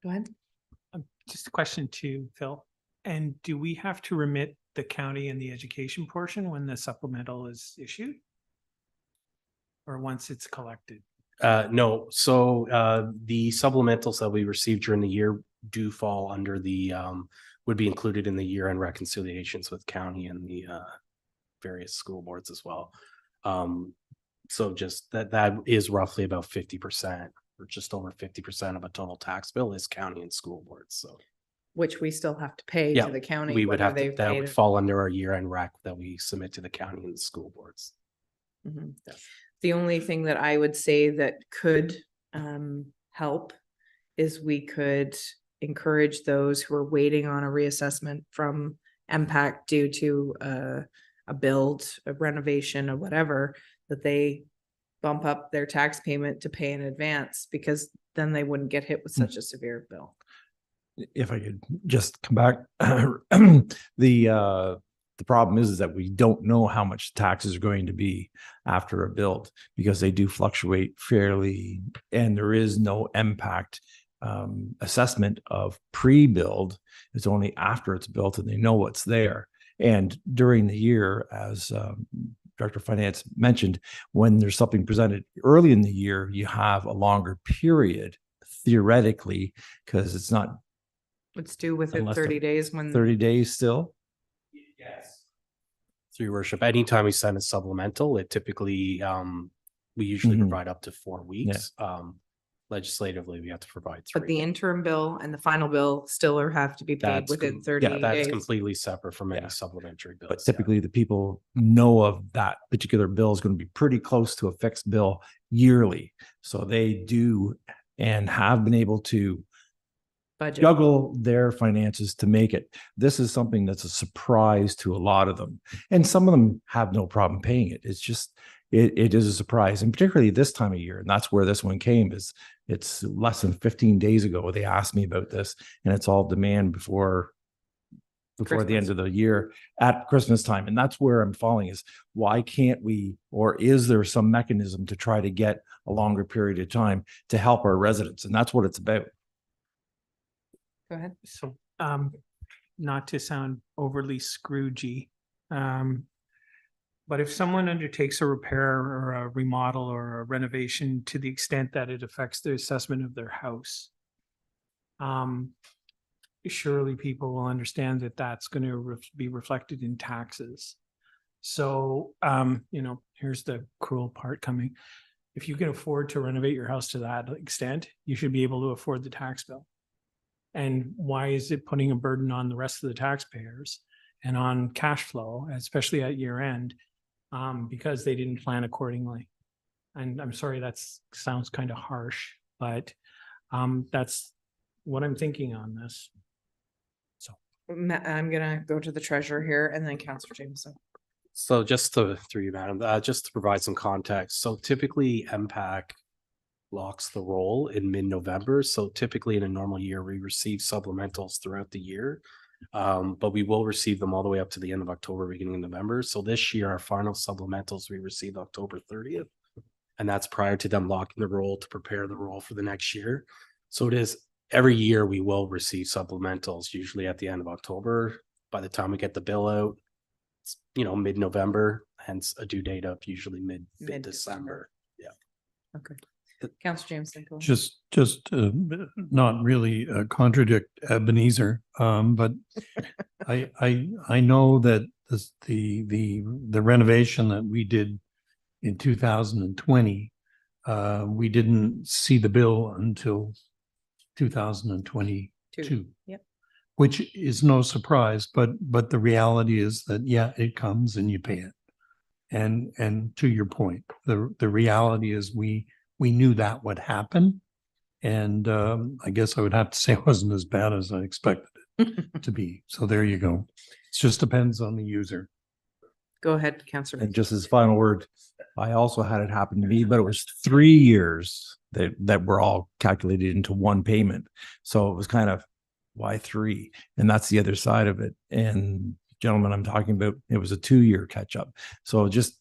Go ahead. Just a question to Phil. And do we have to remit the county and the education portion when the supplemental is issued? Or once it's collected? No, so the supplementals that we received during the year do fall under the would be included in the year-end reconciliations with county and the various school boards as well. So just that is roughly about 50% or just over 50% of a total tax bill is county and school boards. So Which we still have to pay yeah, to the county. we would whether have to, they've that paid would it. fall under our year-end rec that we submit to the county and the school boards. Mhm. The only thing that I would say that could help is we could encourage those who are waiting on a reassessment from MPAC due to a build, a renovation or whatever, that they bump up their tax payment to pay in advance, because then they wouldn't get hit with such a severe bill. If I could just come back, the problem is that we don't know how much taxes are going to be after a build, because they do fluctuate fairly, and there is no impact assessment of pre-build. It's only after it's built and they know what's there. And during the year, as Director of Finance mentioned, when there's something presented early in the year, you have a longer period theoretically, because it's not. Let's do within Unless 30 the- days when 30 days still. Yes. Through your worship, anytime we send a supplemental, it typically, we usually Mhm. provide up to 4 weeks. Legislatively, we have to provide 3. But the interim bill and the final bill still have to be paid That's within com- 30 yeah, that's days. completely separate from any Yeah. supplementary bills. But typically the people know of that particular bill is going to be pretty close to a fixed bill yearly. So they do and have been able to Budget. juggle their finances to make it. This is something that's a surprise to a lot of them. And some of them have no problem paying it. It's just, it is a surprise. And particularly this time of year. And that's where this one came, is it's less than 15 days ago. They asked me about this, and it's all demand before the end of the year at Christmas time. And that's where I'm falling, is why can't we, or is there some mechanism to try to get a longer period of time to help our residents? And that's what it's about. Go ahead. So, not to sound overly Scroogey, but if someone undertakes a repair or a remodel or a renovation to the extent that it affects the assessment of their house, surely people will understand that that's going to be reflected in taxes. So, here's the cruel part coming. If you can afford to renovate your house to that extent, you should be able to afford the tax bill. And why is it putting a burden on the rest of the taxpayers and on cash flow, especially at year end, because they didn't plan accordingly? And I'm sorry, that sounds kind of harsh, but that's what I'm thinking on this. So I'm gonna go to the treasurer here and then Councillor Jameson. So just through you, madam, just to provide some context. So typically MPAC locks the roll in mid-November. So typically in a normal year, we receive supplementals throughout the year. But we will receive them all the way up to the end of October, beginning of November. So this year, our final supplementals, we received October 30th. And that's prior to them locking the roll to prepare the roll for the next year. So it is every year we will receive supplementals, usually at the end of October. By the time we get the bill out, it's, mid-November, hence a due date of usually mid-December. Yeah. Okay. Councillor Jameson, go ahead. Just not really contradict Ebenezer, but I know that the renovation that we did in 2020, we didn't see the bill until 2022. Yep. Which is no surprise, but the reality is that, yeah, it comes and you pay it. And to your point, the reality is we knew that would happen. And I guess I would have to say it wasn't as bad as I expected it to be. So there you go. It just depends on the user. Go ahead, Councillor. And just as final word, I also had it happen to me, but it was 3 years that were all calculated into one payment. So it was kind of, why 3? And that's the other side of it. And gentlemen, I'm talking about, it was a 2-year catch up. So just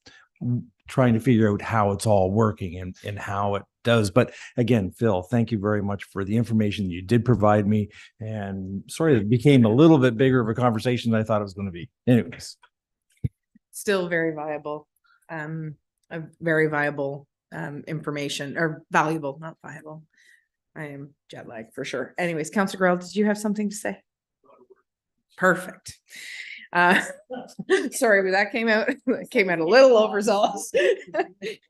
trying to figure out how it's all working and how it does. But again, Phil, thank you very much for the information you did provide me. And sorry, it became a little bit bigger of a conversation than I thought it was going to be. Anyways. Still very viable, a very viable information, or valuable, not viable. I am jet lagged for sure. Anyways, Councillor Grell, did you have something to say? Perfect. Sorry, but that came out a little overzealous.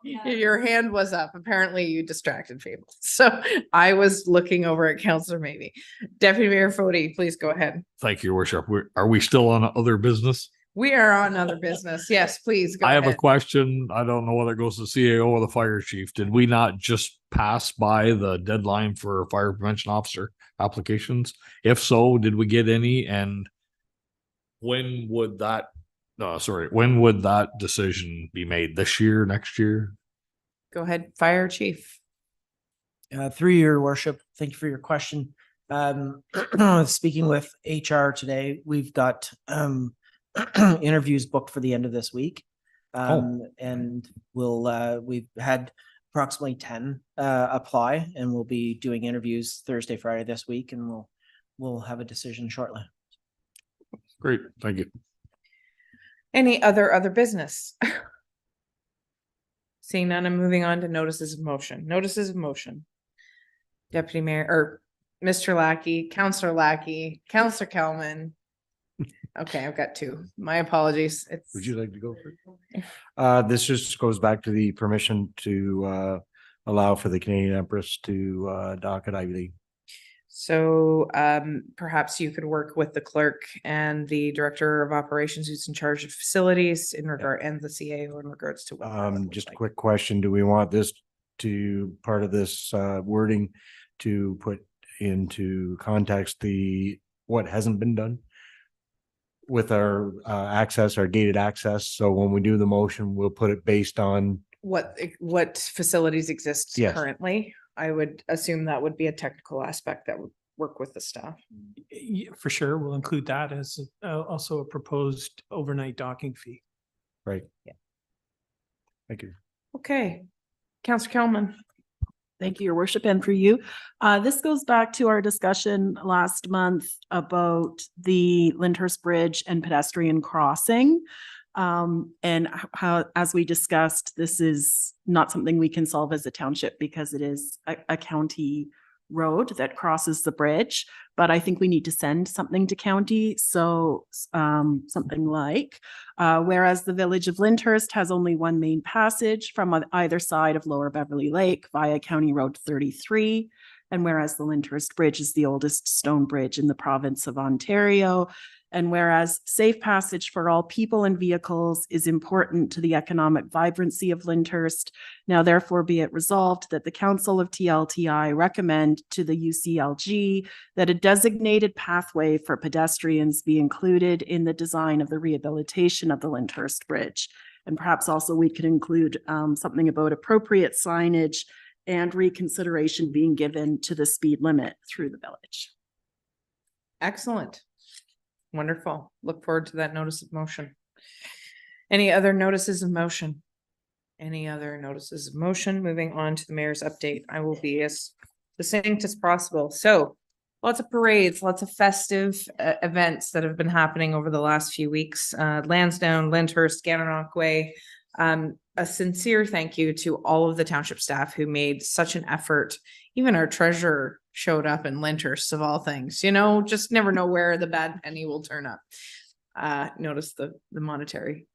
Your hand was up. Apparently you distracted people. So I was looking over at Councillor Maybe. Deputy Mayor Fody, please go ahead. Thank you, Your Worship. Are we still on other business? We are on other business. Yes, please go I ahead. have a question. I don't know whether it goes to CAO or the fire chief. Did we not just pass by the deadline for fire prevention officer applications? If so, did we get any? And when would that decision be made? This year, next year? Go ahead, fire chief. Through your worship, thank you for your question. Speaking with HR today, we've got interviews booked for the end of this week. And we've had approximately 10 apply, and we'll be doing interviews Thursday, Friday this week, and we'll have a decision shortly. Great, thank you. Any other business? Seeing none, I'm moving on to notices of motion. Notices of motion. Deputy Mayor, or Mr. Lackey, Councillor Lackey, Councillor Kelman. Okay, I've got 2. My apologies. Would you like to go first? This just goes back to the permission to allow for the Canadian Empress to dock at Ivy League. So perhaps you could work with the clerk and the director of operations who's in charge of facilities in regard, and the CAO in regards to just a quick question. Do we want this to part of this wording to put into context what hasn't been done with our access, our gated access? So when we do the motion, we'll put it based on what facilities exist Yes. currently. I would assume that would be a technical aspect that would work with the staff. For sure, we'll include that as also a proposed overnight docking fee. Right. Yeah. Thank you. Okay, Councillor Kelman. Thank you, Your Worship, and for you. This goes back to our discussion last month about the Lyndhurst Bridge and pedestrian crossing. And how, as we discussed, this is not something we can solve as a township because it is a county road that crosses the bridge. But I think we need to send something to county. So something like, whereas the village of Lyndhurst has only one main passage from on either side of Lower Beverly Lake via County Road 33. And whereas the Lyndhurst Bridge is the oldest stone bridge in the province of Ontario, and whereas safe passage for all people and vehicles is important to the economic vibrancy of Lyndhurst, now therefore be it resolved that the Council of TLTI recommend to the UCLG that a designated pathway for pedestrians be included in the design of the rehabilitation of the Lyndhurst Bridge. And perhaps also we could include something about appropriate signage and reconsideration being given to the speed limit through the village. Excellent. Wonderful. Look forward to that notice of motion. Any other notices of motion? Any other notices of motion? Moving on to the mayor's update. I will be as succinct as possible. So lots of parades, lots of festive events that have been happening over the last few weeks. Lansdowne, Lyndhurst, Cataraqui. A sincere thank you to all of the township staff who made such an effort. Even our treasurer showed up in Lyndhurst, of all things. You know, just never know where the bad penny will turn up. Notice the monetary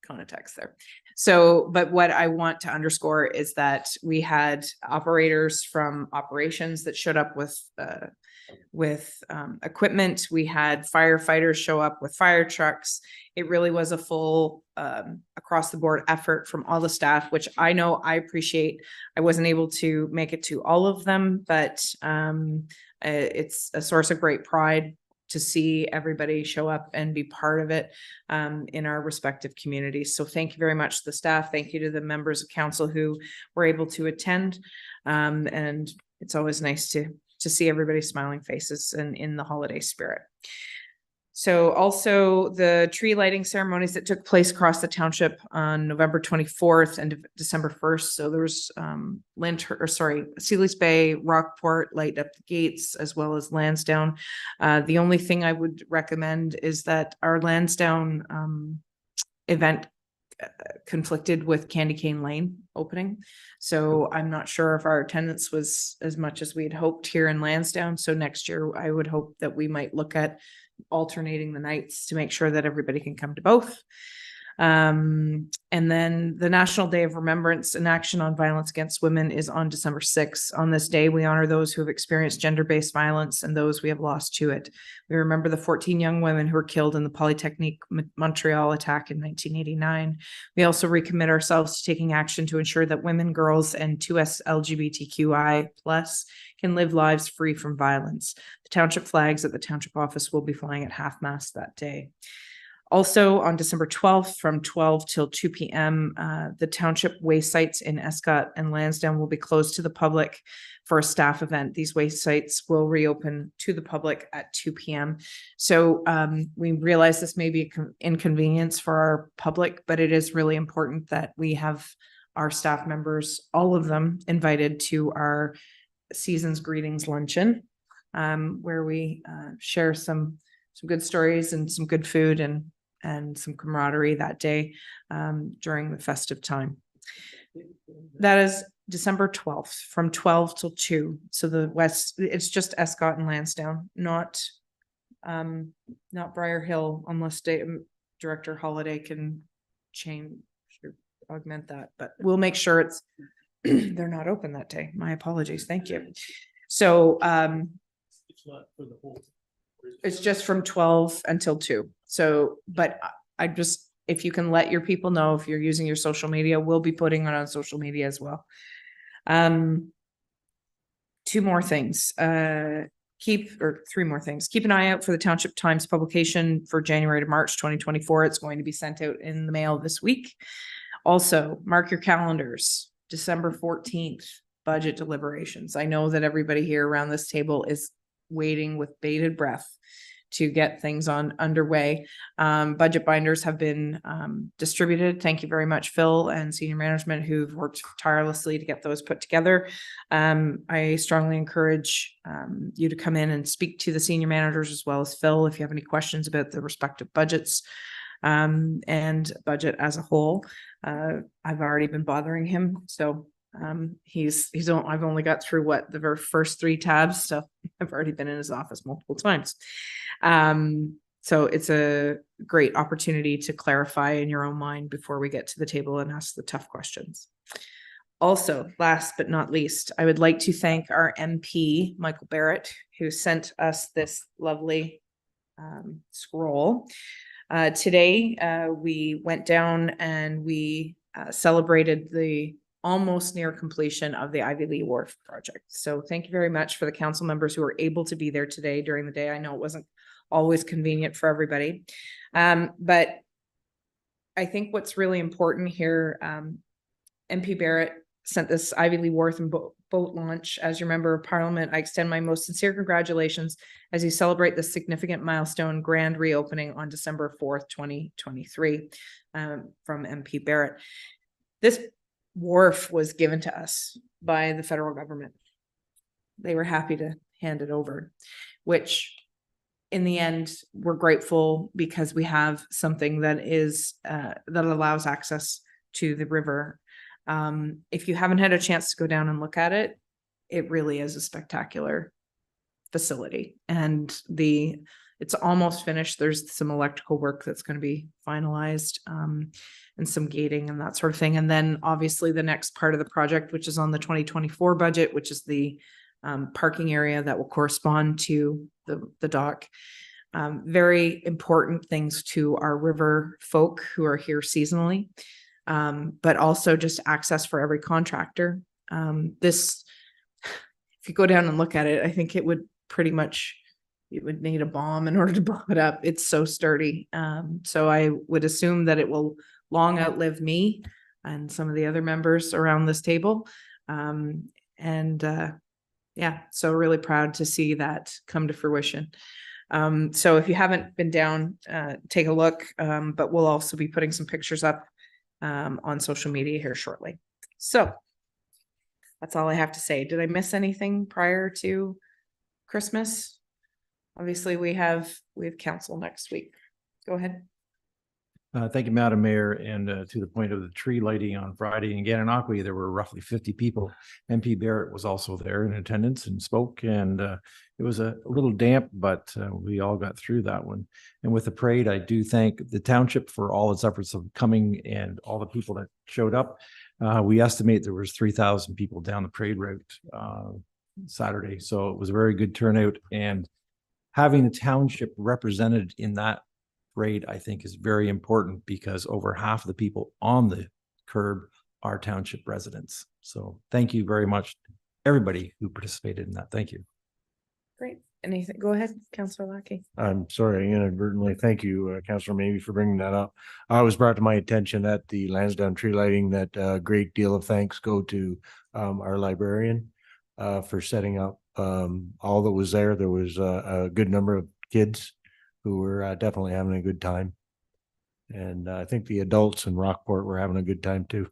context there. So, but what I want to underscore is that we had operators from operations that showed up with equipment. We had firefighters show up with fire trucks. It really was a full across the board effort from all the staff, which I know I appreciate. I wasn't able to make it to all of them, but it's a source of great pride to see everybody show up and be part of it in our respective communities. So thank you very much to the staff. Thank you to the members of council who were able to attend. And it's always nice to see everybody's smiling faces and in the holiday spirit. So also the tree lighting ceremonies that took place across the township on November 24th and December 1st. So there was Seeley's Bay, Rockport light up the gates, as well as Lansdowne. The only thing I would recommend is that our Lansdowne event conflicted with Candy Cane Lane opening. So I'm not sure if our attendance was as much as we had hoped here in Lansdowne. So next year I would hope that we might look at alternating the nights to make sure that everybody can come to both. And then the National Day of Remembrance and Action on Violence Against Women is on December 6th. On this day, we honor those who have experienced gender-based violence and those we have lost to it. We remember the 14 young women who were killed in the Polytechnique Montreal attack in 1989. We also recommit ourselves to taking action to ensure that women, girls, and 2S LGBTQI+ can live lives free from violence. The township flags at the township office will be flying at half-mast that day. Also on December 12th from 12 till 2 p.m., the township waste sites in Escott and Lansdowne will be closed to the public for a staff event. These waste sites will reopen to the public at 2 p.m. So we realize this may be an inconvenience for our public, but it is really important that we have our staff members, all of them, invited to our Season's Greetings Luncheon, where we share some good stories and some good food and some camaraderie that day during the festive time. That is December 12th from 12 till 2. So the west, it's just Escott and Lansdowne, not Briar Hill, unless Director Holiday can change or augment that, but we'll make sure it's they're not open that day. My apologies. Thank you. So It's not for the whole. it's just from 12 until 2. So, but I just, if you can let your people know, if you're using your social media, we'll be putting it on social media as well. 2 more things. 3 more things. Keep an eye out for the Township Times publication for January to March 2024. It's going to be sent out in the mail this week. Also, mark your calendars. December 14th, budget deliberations. I know that everybody here around this table is waiting with bated breath to get things underway. Budget binders have been distributed. Thank you very much, Phil and senior management who've worked tirelessly to get those put together. I strongly encourage you to come in and speak to the senior managers as well as Phil if you have any questions about the respective budgets and budget as a whole. I've already been bothering him, so I've only got through the first 3 tabs, so I've already been in his office multiple times. So it's a great opportunity to clarify in your own mind before we get to the table and ask the tough questions. Also, last but not least, I would like to thank our MP, Michael Barrett, who sent us this lovely scroll. Today, we went down and we celebrated the almost near completion of the Ivy Lee Wharf project. So thank you very much for the council members who were able to be there today during the day. I know it wasn't always convenient for everybody. But I think what's really important here, MP Barrett sent this Ivy Lee Wharf and boat launch. As your member of parliament, I extend my most sincere congratulations as you celebrate the significant milestone grand reopening on December 4th, 2023 from MP Barrett. This wharf was given to us by the federal government. They were happy to hand it over, which in the end, we're grateful because we have something that is that allows access to the river. If you haven't had a chance to go down and look at it, it really is a spectacular facility, and it's almost finished. There's some electrical work that's going to be finalized, and some gating and that sort of thing. And then obviously the next part of the project, which is on the 2024 budget, which is the parking area that will correspond to the dock. Very important things to our river folk who are here seasonally, but also just access for every contractor. This, if you go down and look at it, I think it would pretty much, it would need a bomb in order to blow it up. It's so sturdy. So I would assume that it will long outlive me and some of the other members around this table. Yeah, so really proud to see that come to fruition. So if you haven't been down, take a look, but we'll also be putting some pictures up on social media here shortly. So that's all I have to say. Did I miss anything prior to Christmas? Obviously, we have council next week. Go ahead. Thank you, Madam Mayor. And to the point of the tree lighting on Friday in Kataraqui, there were roughly 50 people. MP Barrett was also there in attendance and spoke, and it was a little damp, but we all got through that one. And with the parade, I do thank the township for all its efforts of coming and all the people that showed up. We estimate there was 3,000 people down the parade route Saturday. So it was a very good turnout, and having the township represented in that parade, I think, is very important, because over half of the people on the curb are township residents. So thank you very much, everybody who participated in that. Thank you. Great. Anything? Go ahead, Councillor Lackey. I'm sorry, inadvertently. Thank you, Councillor Maybe, for bringing that up. I was brought to my attention at the Lansdowne tree lighting that a great deal of thanks go to our librarian for setting up all that was there. There was a good number of kids who were definitely having a good time. And I think the adults in Rockport were having a good time too.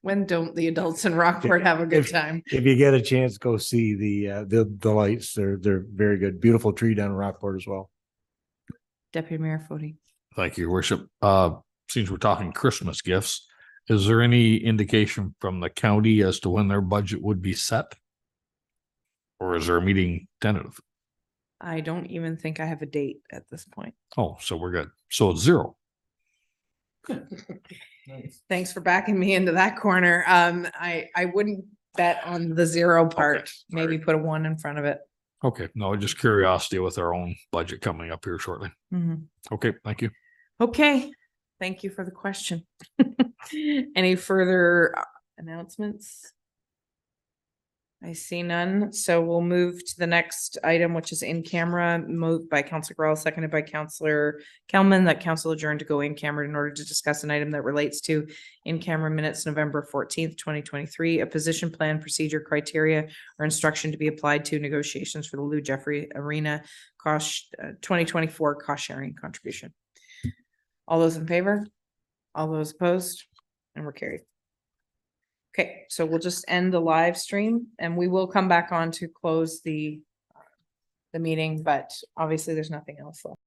When don't the adults in Rockport have a good time? If you get a chance, go see the lights. They're very good. Beautiful tree down in Rockport as well. Deputy Mayor Fody. Thank you, Your Worship. Since we're talking Christmas gifts, is there any indication from the county as to when their budget would be set? Or is there a meeting tentative? I don't even think I have a date at this point. Oh, so we're good. So it's zero. Thanks for backing me into that corner. I wouldn't bet on the zero part. Okay, Maybe put a 1 in front of it. Okay, no, just curiosity with our own budget coming up here shortly. Mhm. Okay, thank you. Okay, thank you for the question. Any further announcements? I see none, so we'll move to the next item, which is in camera, moved by Councillor Grell, seconded by Councillor Kelman, that council adjourned to go in camera in order to discuss an item that relates to in camera minutes, November 14th, 2023, a position plan, procedure, criteria, or instruction to be applied to negotiations for the Lou Jeffrey Arena cost 2024 cost sharing contribution. All those in favor? All those opposed? And we're carried. Okay, so we'll just end the live stream, and we will come back on to close the meeting, but obviously there's nothing else left.